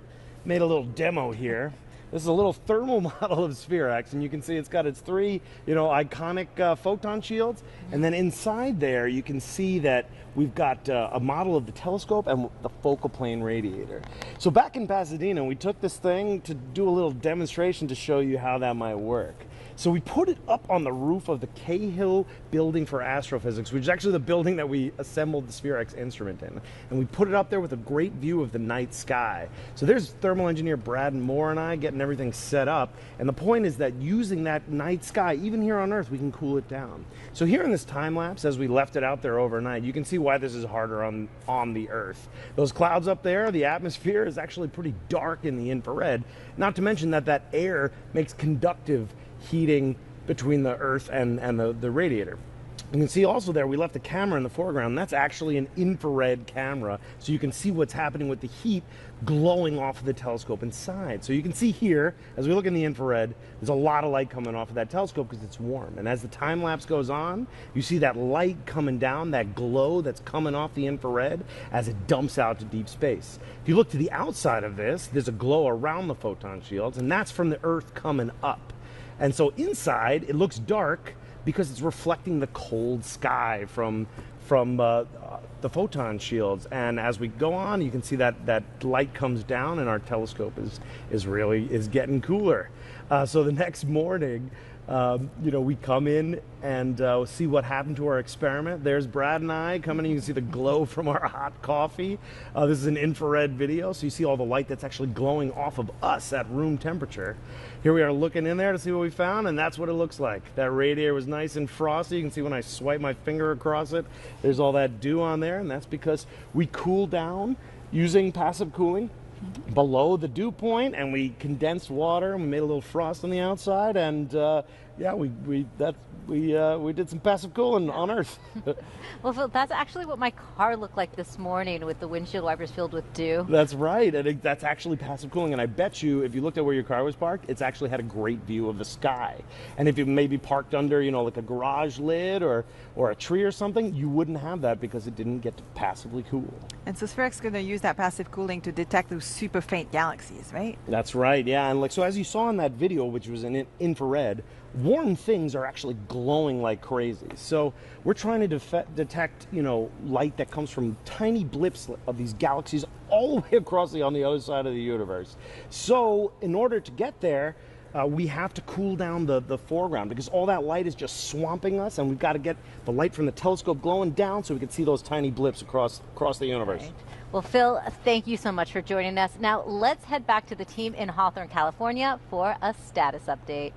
made a little demo here. This is a little thermal model of SPHEREx, and you can see it's got its 3, iconic photon shields. And then inside there, you can see that we've got a model of the telescope and the focal plane radiator. So back in Pasadena, we took this thing to do a little demonstration to show you how that might work. So we put it up on the roof of the Cahill Building for Astrophysics, which is actually the building that we assembled the SPHEREx instrument in. And we put it up there with a great view of the night sky. So there's thermal engineer Brad Moore and I getting everything set up. And the point is that using that night sky, even here on Earth, we can cool it down. So here in this time lapse, as we left it out there overnight, you can see why this is harder on the Earth. Those clouds up there, the atmosphere is actually pretty dark in the infrared. Not to mention that that air makes conductive heating between the Earth and the radiator. You can see also there we left a camera in the foreground. That's actually an infrared camera, so you can see what's happening with the heat glowing off of the telescope inside. So you can see here, as we look in the infrared, there's a lot of light coming off of that telescope because it's warm. And as the time lapse goes on, you see that light coming down, that glow that's coming off the infrared as it dumps out to deep space. If you look to the outside of this, there's a glow around the photon shields, and that's from the Earth coming up. And so inside, it looks dark because it's reflecting the cold sky from the photon shields. And as we go on, you can see that light comes down, and our telescope is getting cooler. So the next morning, we come in and see what happened to our experiment. There's Brad and I coming in. You can see the glow from our hot coffee. This is an infrared video, so you see all the light that's actually glowing off of us at room temperature. Here we are looking in there to see what we found, and that's what it looks like. That radiator was nice and frosty. You can see when I swipe my finger across it, there's all that dew on there, and that's because we cool down using passive cooling below the dew point, and we condensed water, and we made a little frost on the outside, and we did some passive cooling on Earth. Well, Phil, that's actually what my car looked like this morning with the windshield wipers filled with dew. That's right, and that's actually passive cooling. And I bet you, if you looked at where your car was parked, it's actually had a great view of the sky. And if you maybe parked under, you know, like a garage lid or a tree or something, you wouldn't have that because it didn't get to passively cool. And so SPHEREx is going to use that passive cooling to detect those super faint galaxies, right? That's right, yeah. And like, so as you saw in that video, which was in infrared, warm things are actually glowing like crazy. So we're trying to detect, you know, light that comes from tiny blips of these galaxies all the way across on the other side of the universe. So in order to get there, we have to cool down the foreground because all that light is just swamping us, and we've got to get the light from the telescope glowing down so we can see those tiny blips across the universe. Right. Well, Phil, thank you so much for joining us. Now let's head back to the team in Hawthorne, California for a status update.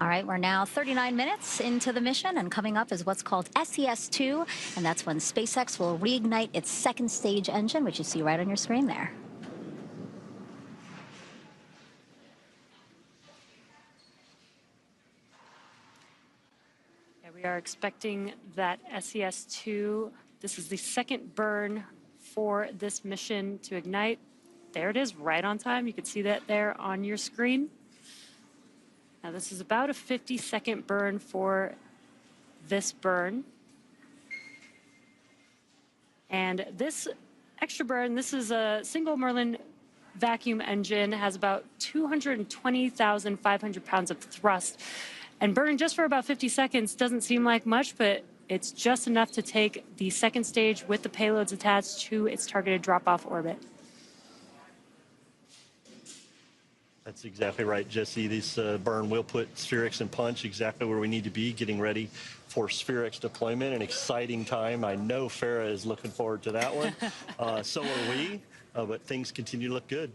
All right, we're now 39 minutes into the mission, and coming up is what's called SES-2, and that's when SpaceX will reignite its second stage engine, which you see right on your screen there. Yeah, we are expecting that SES-2, this is the second burn for this mission to ignite. There it is, right on time. You can see that there on your screen. Now this is about a 50-second burn for this burn. And this extra burn, this is a single Merlin vacuum engine, has about 220,500 pounds of thrust. And burning just for about 50 seconds doesn't seem like much, but it's just enough to take the second stage with the payloads attached to its targeted drop-off orbit. That's exactly right, Jesse. This burn will put SPHEREx and Punch exactly where we need to be, getting ready for SPHEREx deployment. An exciting time. I know Farah is looking forward to that one. So are we, but things continue to look good.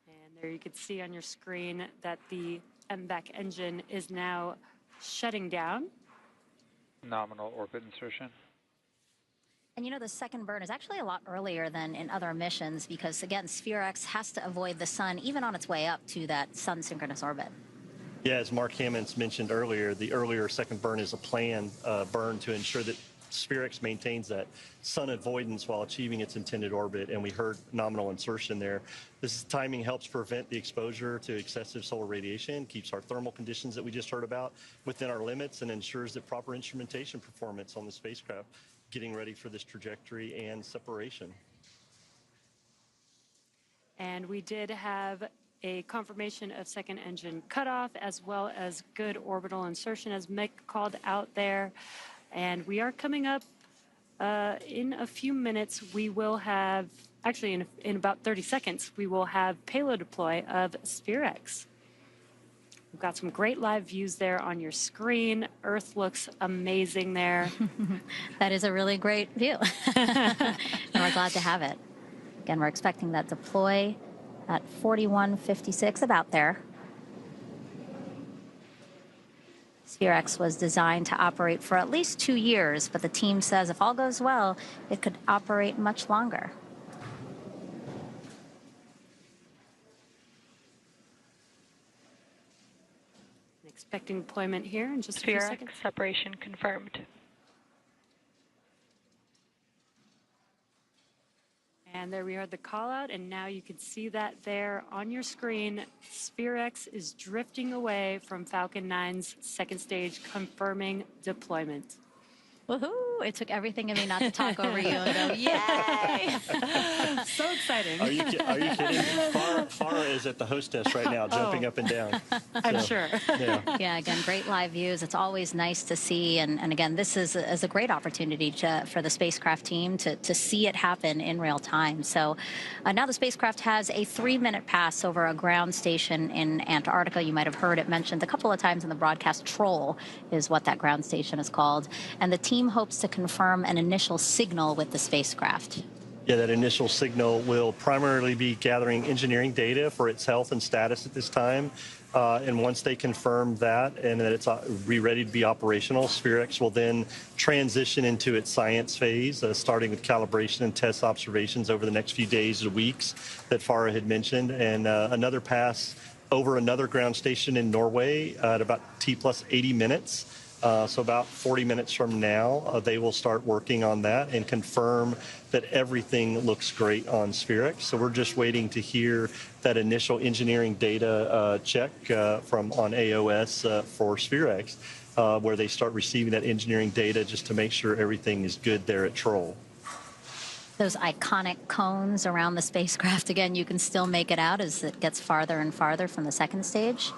And there you can see on your screen that the MVAC engine is now shutting down. Nominal orbit insertion. And you know, the second burn is actually a lot earlier than in other missions because, again, SPHEREx has to avoid the sun even on its way up to that sun-synchronous orbit. Yeah, as Mark Hammonds mentioned earlier, the earlier second burn is a planned burn to ensure that SPHEREx maintains that sun avoidance while achieving its intended orbit, and we heard nominal insertion there. This timing helps prevent the exposure to excessive solar radiation, keeps our thermal conditions that we just heard about within our limits, and ensures that proper instrumentation performance on the spacecraft, getting ready for this trajectory and separation. And we did have a confirmation of second engine cutoff as well as good orbital insertion, as Mick called out there. And we are coming up in a few minutes. We will have, actually in about 30 seconds, we will have payload deploy of SPHEREx. We've got some great live views there on your screen. Earth looks amazing there. That is a really great view. And we're glad to have it. Again, we're expecting that deploy at 41:56, about there. SPHEREx was designed to operate for at least 2 years, but the team says if all goes well, it could operate much longer. Expecting deployment here in just a few seconds. SPHEREx separation confirmed. And there we are, the call out, and now you can see that there on your screen. SPHEREx is drifting away from Falcon 9's second stage, confirming deployment. Woohoo! It took everything in me not to talk over you and go, yay! So exciting. Are you kidding? Farah is at the hostess right now, jumping up and down. I'm sure. Yeah. Yeah, again, great live views. It's always nice to see. And again, this is a great opportunity for the spacecraft team to see it happen in real time. So now the spacecraft has a 3-minute pass over a ground station in Antarctica. You might have heard it mentioned a couple of times in the broadcast. Troll is what that ground station is called. And the team hopes to confirm an initial signal with the spacecraft. Yeah, that initial signal will primarily be gathering engineering data for its health and status at this time. And once they confirm that and that it's ready to be operational, SPHEREx will then transition into its science phase, starting with calibration and test observations over the next few days or weeks that Farah had mentioned, and another pass over another ground station in Norway at about T plus 80 minutes. So about 40 minutes from now, they will start working on that and confirm that everything looks great on SPHEREx. So we're just waiting to hear that initial engineering data check from on AOS for SPHEREx, where they start receiving that engineering data just to make sure everything is good there at Troll. Those iconic cones around the spacecraft, again, you can still make it out as it gets farther and farther from the second stage.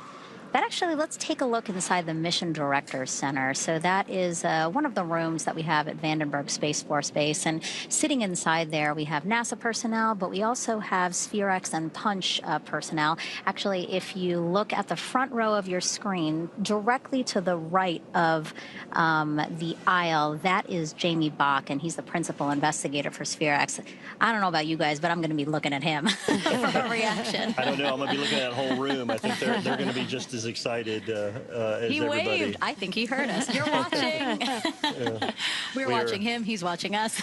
But actually, let's take a look inside the Mission Directors Center. So that is one of the rooms that we have at Vandenberg Space Force Base. And sitting inside there, we have NASA personnel, but we also have SPHEREx and Punch personnel. Actually, if you look at the front row of your screen, directly to the right of the aisle, that is Jamie Bach, and he's the principal investigator for SPHEREx. I don't know about you guys, but I'm going to be looking at him for a reaction. I don't know. I'm going to be looking at that whole room. I think they're going to be just as excited as he everybody. Waved. I think he heard us. You're watching. We're watching him. He's watching us.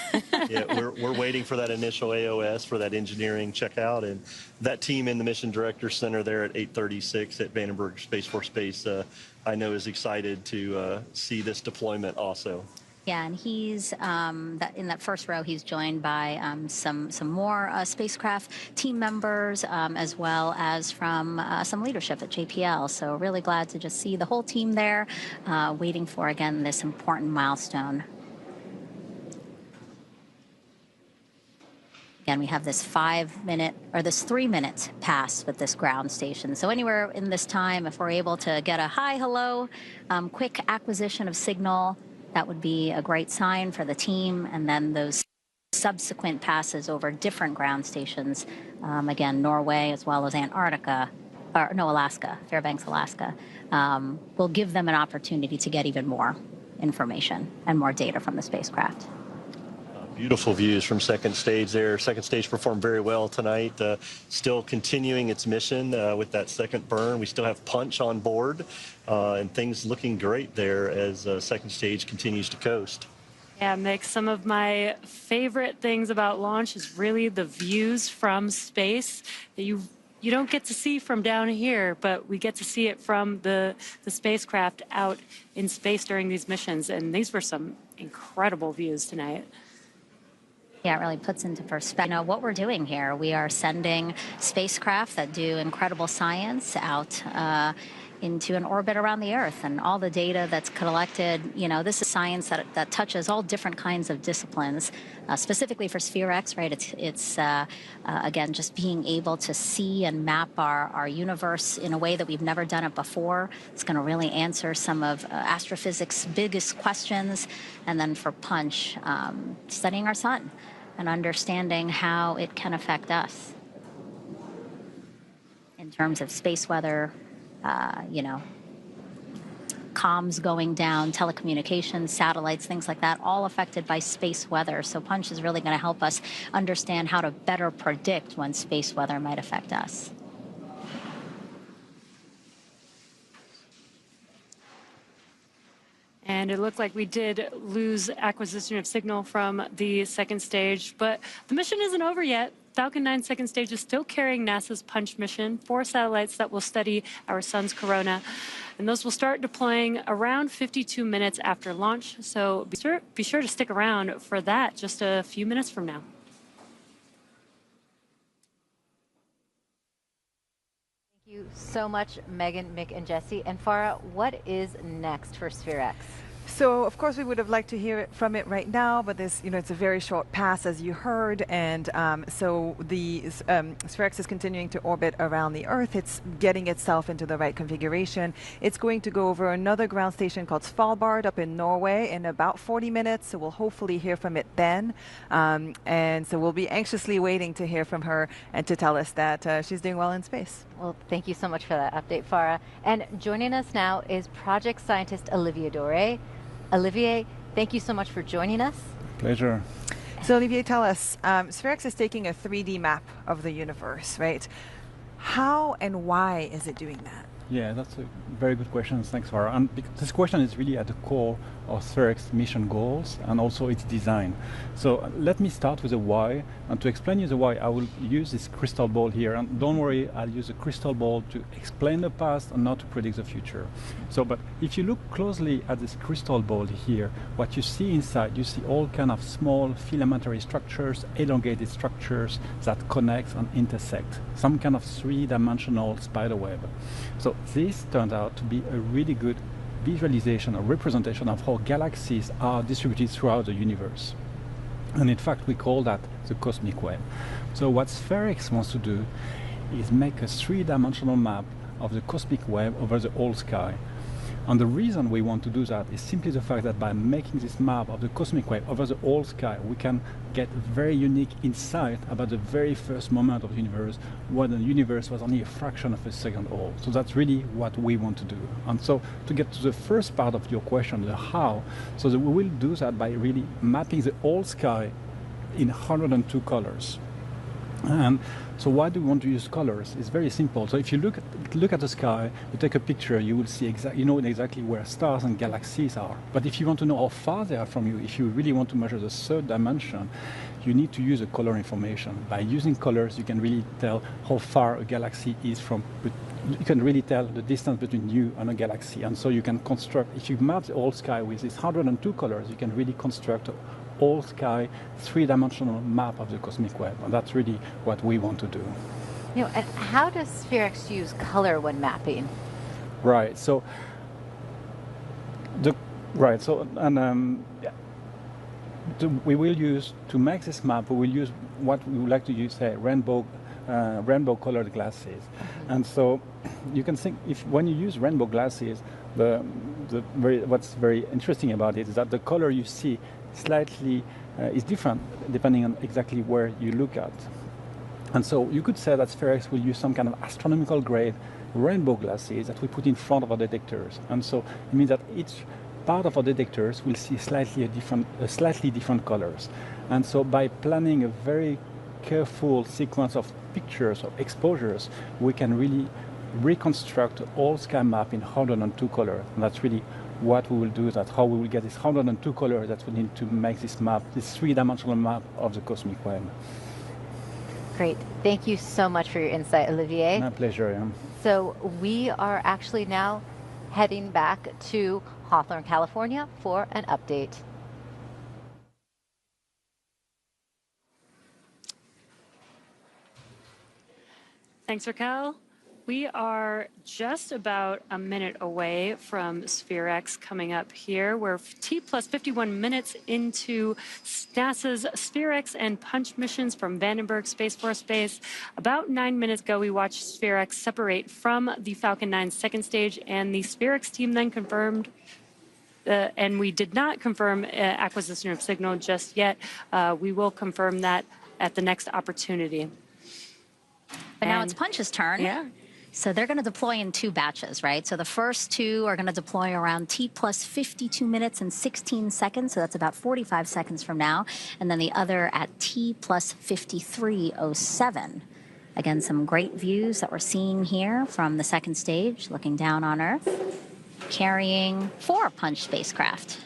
Yeah, we're waiting for that initial AOS for that engineering checkout, and that team in the Mission Director Center there at 836 at Vandenberg Space Force Base, I know is excited to see this deployment also. Yeah, and he's in that first row. He's joined by some more spacecraft team members, as well as from some leadership at JPL. So really glad to just see the whole team there, waiting for again this important milestone. Again, we have this 3-minute pass with this ground station. So anywhere in this time, if we're able to get a hi, hello, quick acquisition of signal, that would be a great sign for the team. And then those subsequent passes over different ground stations, again, Norway as well as Antarctica, or no, Alaska, Fairbanks, Alaska, will give them an opportunity to get even more information and more data from the spacecraft. Beautiful views from second stage there. Second stage performed very well tonight. Still continuing its mission with that second burn. We still have Punch on board, and things looking great there as second stage continues to coast. Yeah, Mick, some of my favorite things about launch is really the views from space that you don't get to see from down here, but we get to see it from the spacecraft out in space during these missions. And these were some incredible views tonight. Yeah, it really puts into perspective, you know, what we're doing here. We are sending spacecraft that do incredible science out into an orbit around the Earth, and all the data that's collected. You know, this is science that touches all different kinds of disciplines. Specifically for SPHEREx, right? It's again just being able to see and map our universe in a way that we've never done it before. It's going to really answer some of astrophysics' biggest questions. And then for Punch, studying our sun and understanding how it can affect us in terms of space weather, you know, comms going down, telecommunications, satellites, things like that, all affected by space weather. So Punch is really going to help us understand how to better predict when space weather might affect us. And it looked like we did lose acquisition of signal from the second stage, but the mission isn't over yet. Falcon 9 second stage is still carrying NASA's Punch mission, 4 satellites that will study our sun's corona. And those will start deploying around 52 minutes after launch. So be sure to stick around for that just a few minutes from now. Thank you so much, Megan, Mick, and Jesse. And Farah, what is next for SPHEREx? So, of course, we would have liked to hear from it right now, but this, you know, it's a very short pass, as you heard, and so the SPHEREx is continuing to orbit around the Earth. It's getting itself into the right configuration. It's going to go over another ground station called Svalbard up in Norway in about 40 minutes, so we'll hopefully hear from it then. And so we'll be anxiously waiting to hear from her and to tell us that she's doing well in space. Well, thank you so much for that update, Farah. And joining us now is project scientist Olivier Dorr. Olivier, thank you so much for joining us. Pleasure. So Olivier, tell us, SPHEREx is taking a 3D map of the universe, right? How and why is it doing that? Yeah, that's a very good question. Thanks, Farah. And this question is really at the core of SPHEREx mission goals and also its design. So let me start with the why. And to explain you the why, I will use this crystal ball here. And don't worry, I'll use a crystal ball to explain the past and not to predict the future. So, but if you look closely at this crystal ball here, what you see inside, you see all kind of small filamentary structures, elongated structures that connect and intersect. Some kind of three-dimensional spider web. So this turned out to be a really good visualization or representation of how galaxies are distributed throughout the universe. And in fact, we call that the cosmic web. So what SPHEREx wants to do is make a three-dimensional map of the cosmic web over the whole sky. And the reason we want to do that is simply the fact that by making this map of the cosmic web over the whole sky, we can get very unique insight about the very first moment of the universe, when the universe was only a fraction of a second old. So that's really what we want to do. And so to get to the first part of your question, the how, so that we will do that by really mapping the whole sky in 102 colors. And so why do we want to use colors? It's very simple. So if you look at the sky, you take a picture, you will see exactly where stars and galaxies are. But if you want to know how far they are from you, if you really want to measure the third dimension, you need to use a color information. By using colors, you can really tell how far a galaxy is from. You can really tell the distance between you and a galaxy. And so you can construct, if you map the whole sky with these 102 colors, you can really construct all sky three-dimensional map of the cosmic web, and that's really what we want to do. You know, and how does SPHEREx use color when mapping? Right. So we will use, to make this map, we will use what we would like to use, say, rainbow colored glasses. And so you can think, when you use rainbow glasses, what's very interesting about it is that the color you see slightly is different depending on exactly where you look at. And so you could say that SPHEREx will use some kind of astronomical grade rainbow glasses that we put in front of our detectors. And so it means that each part of our detectors will see slightly different colors. And so by planning a very careful sequence of pictures or exposures, we can really reconstruct the whole sky map in 102 colors. And that's really what we will do, that's how we will get this 102 colors that we need to make this map, this three-dimensional map of the cosmic web. Great. Thank you so much for your insight, Olivier. My pleasure, yeah. So we are actually now heading back to Hawthorne, California for an update. Thanks, Raquel. We are just about a minute away from SPHEREx coming up here. We're T plus 51 minutes into NASA's SPHEREx and Punch missions from Vandenberg Space Force Base. About 9 minutes ago, we watched SPHEREx separate from the Falcon 9 second stage, and the SPHEREx team then confirmed and we did not confirm acquisition of signal just yet. We will confirm that at the next opportunity. But now it's Punch's turn. Yeah. So they're going to deploy in 2 batches, right? So the first 2 are going to deploy around T plus 52 minutes and 16 seconds. So that's about 45 seconds from now. And then the other at T plus 53:07. Again, some great views that we're seeing here from the second stage, looking down on Earth, carrying 4 Punch spacecraft.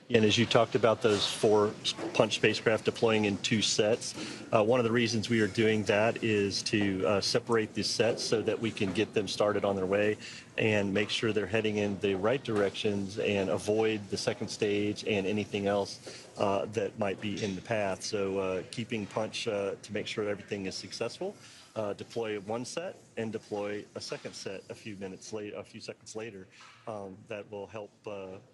And as you talked about those 4 Punch spacecraft deploying in 2 sets, one of the reasons we are doing that is to separate these sets so that we can get them started on their way and make sure they're heading in the right directions and avoid the second stage and anything else that might be in the path. So keeping Punch to make sure everything is successful. Deploy 1 set and deploy a second set a few seconds later. That will help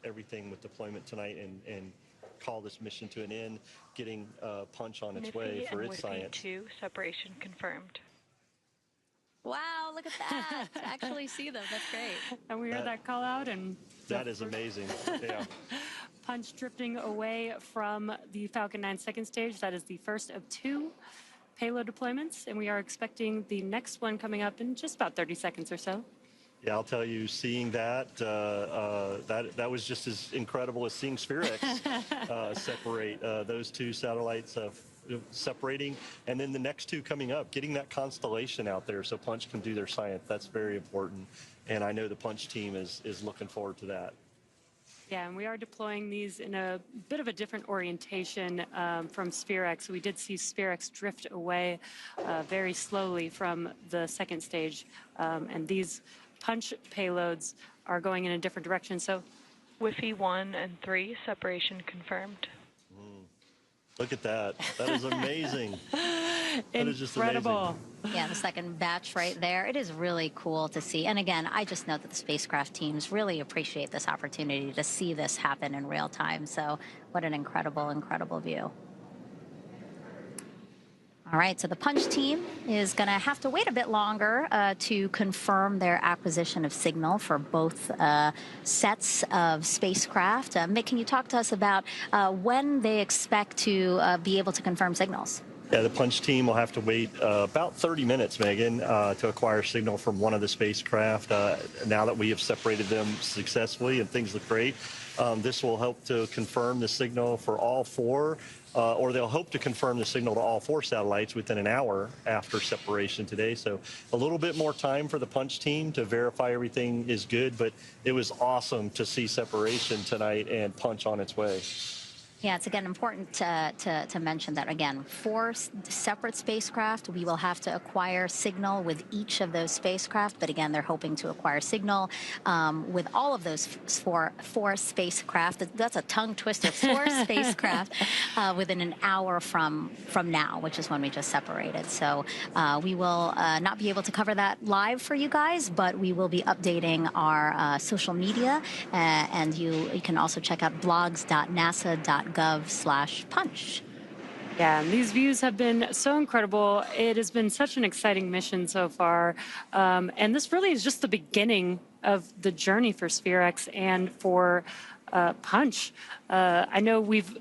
everything with deployment tonight and call this mission to an end, getting Punch on its way for its science. 2 separation confirmed. Wow, look at that. To actually see them. That's great. And we heard that call out, and that is amazing. Yeah. Punch drifting away from the Falcon 9 second stage. That is the first of 2 payload deployments, and we are expecting the next one coming up in just about 30 seconds or so. Yeah, I'll tell you, seeing that that was just as incredible as seeing SPHEREx separate those two satellites separating, and then the next two coming up, getting that constellation out there so Punch can do their science. That's very important, and I know the Punch team is looking forward to that. Yeah, and we are deploying these in a bit of a different orientation from SPHEREx. We did see SPHEREx drift away very slowly from the second stage, and these Punch payloads are going in a different direction. So, Wi-Fi 1 and 3 separation confirmed. Look at that. That is amazing. That is just incredible. amazing. Yeah, the second batch right there. It is really cool to see. And again, I just know that the spacecraft teams really appreciate this opportunity to see this happen in real time. So what an incredible, incredible view. All right, so the Punch team is going to have to wait a bit longer to confirm their acquisition of signal for both sets of spacecraft. Mick, can you talk to us about when they expect to be able to confirm signals? Yeah, the Punch team will have to wait about 30 minutes, Megan, to acquire signal from one of the spacecraft. Now that we have separated them successfully and things look great, this will help to confirm the signal for all four. Or they'll hope to confirm the signal to all four satellites within an hour after separation today. So a little bit more time for the Punch team to verify everything is good, but it was awesome to see separation tonight and Punch on its way. Yeah, it's again important to mention that, again, 4 separate spacecraft. We will have to acquire signal with each of those spacecraft, but again, they're hoping to acquire signal with all of those four spacecraft. That's a tongue twister, 4 spacecraft within an hour from now, which is when we just separated. So we will not be able to cover that live for you guys, but we will be updating our social media, and you can also check out blogs.nasa.gov/punch. Yeah, and these views have been so incredible. It has been such an exciting mission so far. And this really is just the beginning of the journey for SPHEREx and for Punch. I know we've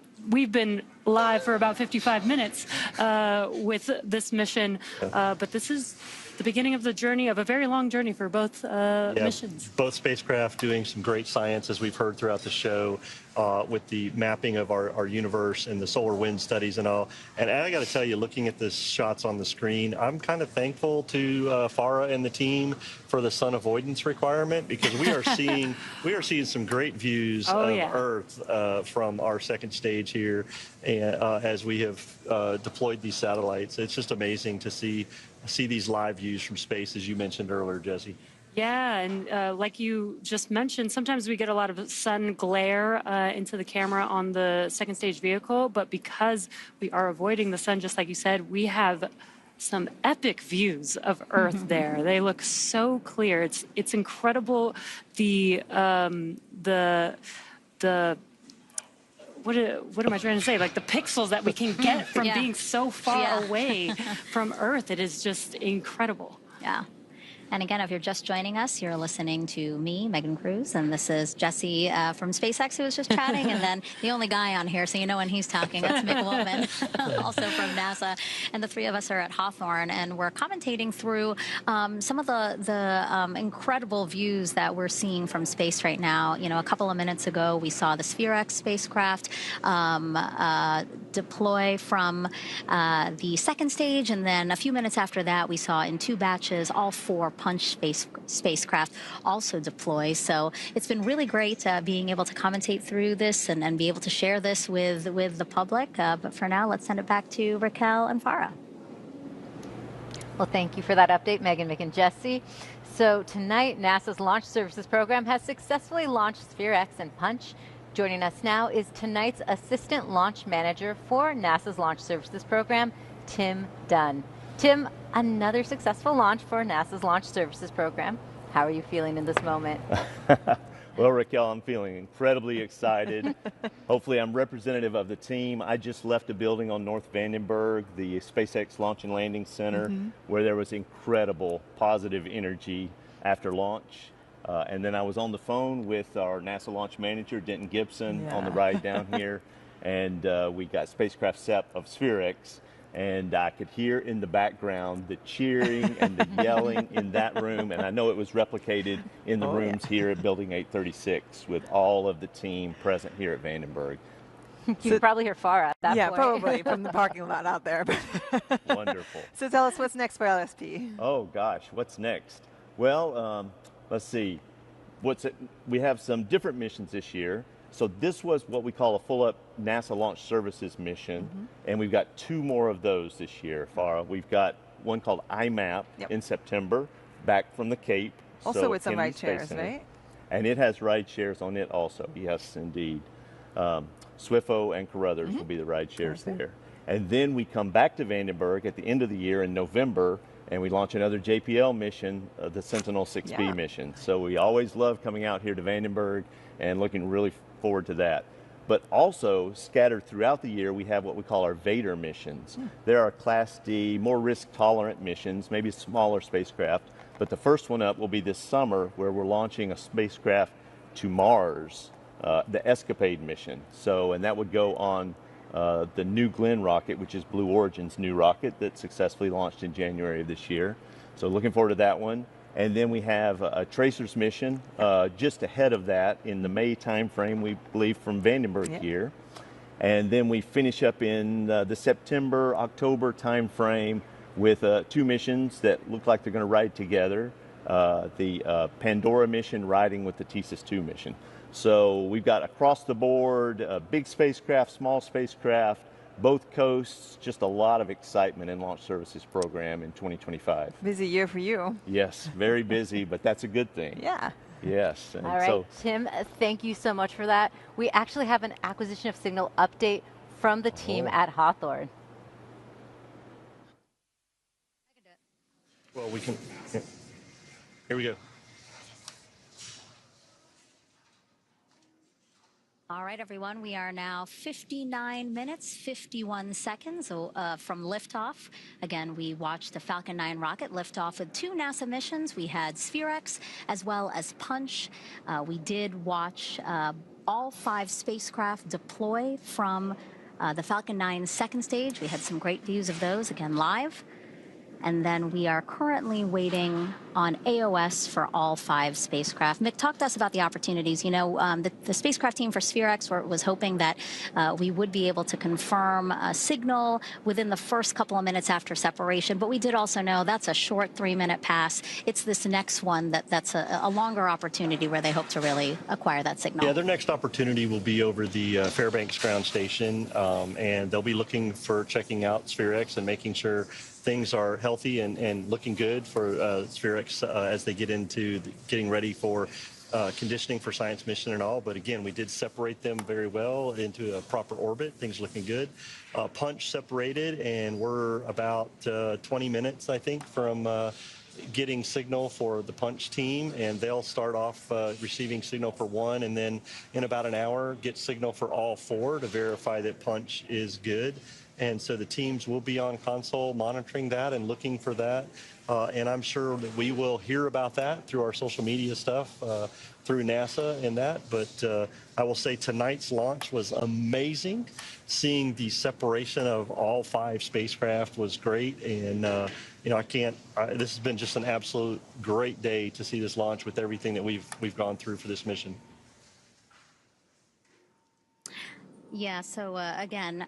been live for about 55 minutes with this mission, but this is the beginning of the journey, of a very long journey for both missions. Both spacecraft doing some great science, as we've heard throughout the show, with the mapping of our universe and the solar wind studies and all. And I got to tell you, looking at the shots on the screen, I'm kind of thankful to Farah and the team for the sun avoidance requirement, because we are seeing some great views of Earth from our second stage here, and as we have deployed these satellites. It's just amazing to see these live views from space, as you mentioned earlier, Jesse. Yeah, and like you just mentioned, sometimes we get a lot of sun glare into the camera on the second stage vehicle, but because we are avoiding the sun, just like you said, we have some epic views of Earth there. They look so clear. It's incredible. What am I trying to say? Like the pixels that we can get from being so far away from Earth. It is just incredible. Yeah. And again, if you're just joining us, you're listening to me, Megan Cruz, and this is Jesse from SpaceX, who was just chatting, and then the only guy on here, so you know when he's talking, that's Mick Woolman, also from NASA. And the three of us are at Hawthorne, and we're commentating through some of the incredible views that we're seeing from space right now. You know, a couple of minutes ago, we saw the SPHEREx spacecraft deploy from the second stage, and then a few minutes after that, we saw in 2 batches all 4 Punch spacecraft also deploy. So it's been really great being able to commentate through this and be able to share this with the public. But for now, let's send it back to Raquel and Farah. Well, thank you for that update, Megan, Mick, and Jesse. So tonight, NASA's Launch Services Program has successfully launched SPHEREx and Punch. Joining us now is tonight's Assistant Launch Manager for NASA's Launch Services Program, Tim Dunn. Tim, another successful launch for NASA's Launch Services Program. How are you feeling in this moment? Well, Raquel, I'm feeling incredibly excited. Hopefully I'm representative of the team. I just left a building on North Vandenberg, the SpaceX Launch and Landing Center, where there was incredible positive energy after launch. And then I was on the phone with our NASA launch manager, Denton Gibson, on the ride down here. And we got spacecraft SEP of SPHEREx And I could hear in the background the cheering and the yelling in that room. And I know it was replicated in the rooms here at Building 836 with all of the team present here at Vandenberg. You can probably hear far at that point. Yeah, probably from the parking lot out there. Wonderful. So tell us what's next for LSP. Oh gosh, what's next? Well, let's see. We have some different missions this year. So this was what we call a full-up NASA Launch Services mission, and we've got 2 more of those this year, Farah. We've got one called IMAP in September, back from the Cape. Also with some ride shares, right? And it has ride shares on it also, yes, indeed. SWIFO and Carruthers will be the ride shares there. And then we come back to Vandenberg at the end of the year in November, and we launch another JPL mission, the Sentinel 6B mission. So we always love coming out here to Vandenberg and looking really forward to that. But also scattered throughout the year, we have what we call our Vader missions. There are Class D, more risk-tolerant missions, maybe smaller spacecraft. But the first one up will be this summer, where we're launching a spacecraft to Mars, the Escapade mission. So, and that would go on the New Glenn rocket, which is Blue Origin's new rocket that successfully launched in January of this year. So looking forward to that one. And then we have a Tracers mission just ahead of that in the May timeframe, we believe, from Vandenberg here. And then we finish up in the September, October timeframe with 2 missions that look like they're going to ride together. The Pandora mission riding with the Thesis 2 mission. So we've got across the board, big spacecraft, small spacecraft, both coasts, just a lot of excitement in Launch Services program in 2025. Busy year for you. Yes, very busy, but that's a good thing. Yeah. Yes. All right, Tim, thank you so much for that. We actually have an acquisition of signal update from the team at Hawthorne. Well, we can, here we go. All right, everyone, we are now 59 minutes, 51 seconds from liftoff. Again, we watched the Falcon 9 rocket lift off with 2 NASA missions. We had SPHEREx as well as Punch. We did watch all 5 spacecraft deploy from the Falcon 9 second stage. We had some great views of those, again, live. And then we are currently waiting on AOS for all 5 spacecraft. Mick, talk to us about the opportunities. You know, the spacecraft team for SPHEREx was hoping that we would be able to confirm a signal within the first couple of minutes after separation. But we did also know that's a short 3-minute pass. It's this next one that's a longer opportunity where they hope to really acquire that signal. Yeah, their next opportunity will be over the Fairbanks ground station. And they'll be looking for checking out SPHEREx and making sure things are healthy and looking good for SPHEREx as they get into getting ready for conditioning for science mission and all. But again, we did separate them very well into a proper orbit. Things looking good. Punch separated, and we're about 20 minutes, I think, from getting signal for the Punch team, and they'll start off receiving signal for 1, and then in about an hour get signal for all 4 to verify that Punch is good. And so the teams will be on console monitoring that and looking for that. And I'm sure that we will hear about that through our social media stuff, through NASA and that. But I will say tonight's launch was amazing. Seeing the separation of all 5 spacecraft was great. And, you know, this has been just an absolute great day to see this launch with everything that we've gone through for this mission. Yeah, so again,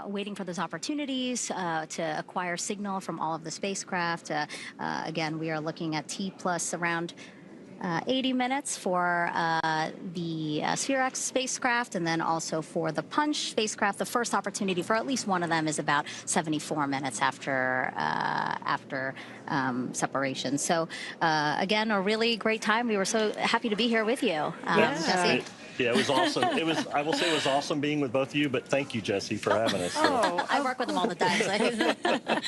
waiting for those opportunities to acquire signal from all of the spacecraft. Again, we are looking at T plus around 80 minutes for the SPHEREx spacecraft, and then also for the Punch spacecraft. The first opportunity for at least one of them is about 74 minutes after separation. So again, a really great time. We were so happy to be here with you, Jesse. Yeah, it was awesome. I will say it was awesome being with both of you, but thank you, Jesse, for having us. I work with them all the time. So.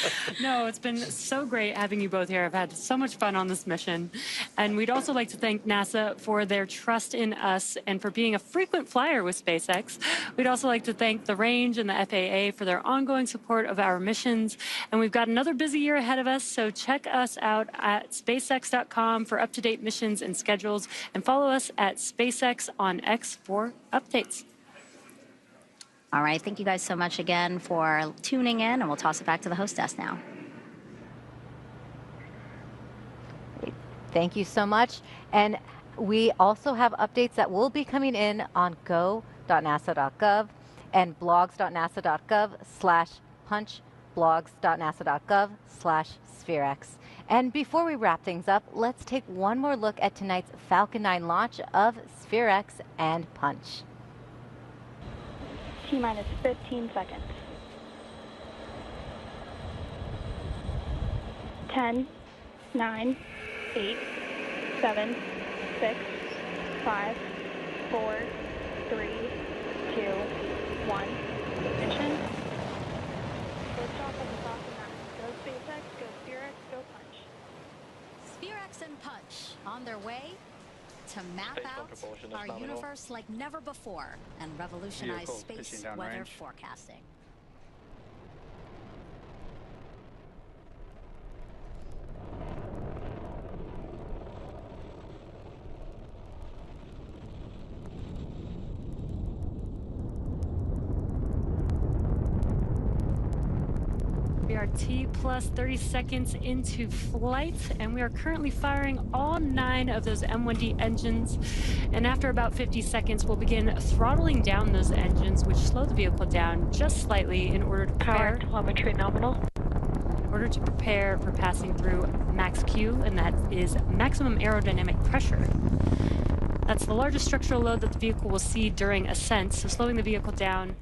No, it's been so great having you both here. I've had so much fun on this mission. And we'd also like to thank NASA for their trust in us and for being a frequent flyer with SpaceX. We'd also like to thank the Range and the FAA for their ongoing support of our missions. And we've got another busy year ahead of us, so check us out at SpaceX.com for up-to-date missions and schedules, and follow us at SpaceX on X for updates. All right, thank you guys so much again for tuning in, and we'll toss it back to the hostess now. Thank you so much. And we also have updates that will be coming in on go.nasa.gov and blogs.nasa.gov/punch, blogs.nasa.gov/SPHEREx. And before we wrap things up, let's take one more look at tonight's Falcon 9 launch of SPHEREx and Punch. T-minus 15 seconds. 10, 9, 8, 7, 6, 5, 4, 3, 2, 1. Ignition. Liftoff of the Falcon 9. Go SpaceX, go SPHEREx, go Punch. SPHEREx and Punch on their way to map out our universe like never before and revolutionize space weather forecasting. We are T plus 30 seconds into flight, and we are currently firing all 9 of those M1D engines. And after about 50 seconds, we'll begin throttling down those engines, which slow the vehicle down just slightly in order to prepare. Power telemetry nominal. In order to prepare for passing through max Q, and that is maximum aerodynamic pressure. That's the largest structural load that the vehicle will see during ascent, so slowing the vehicle down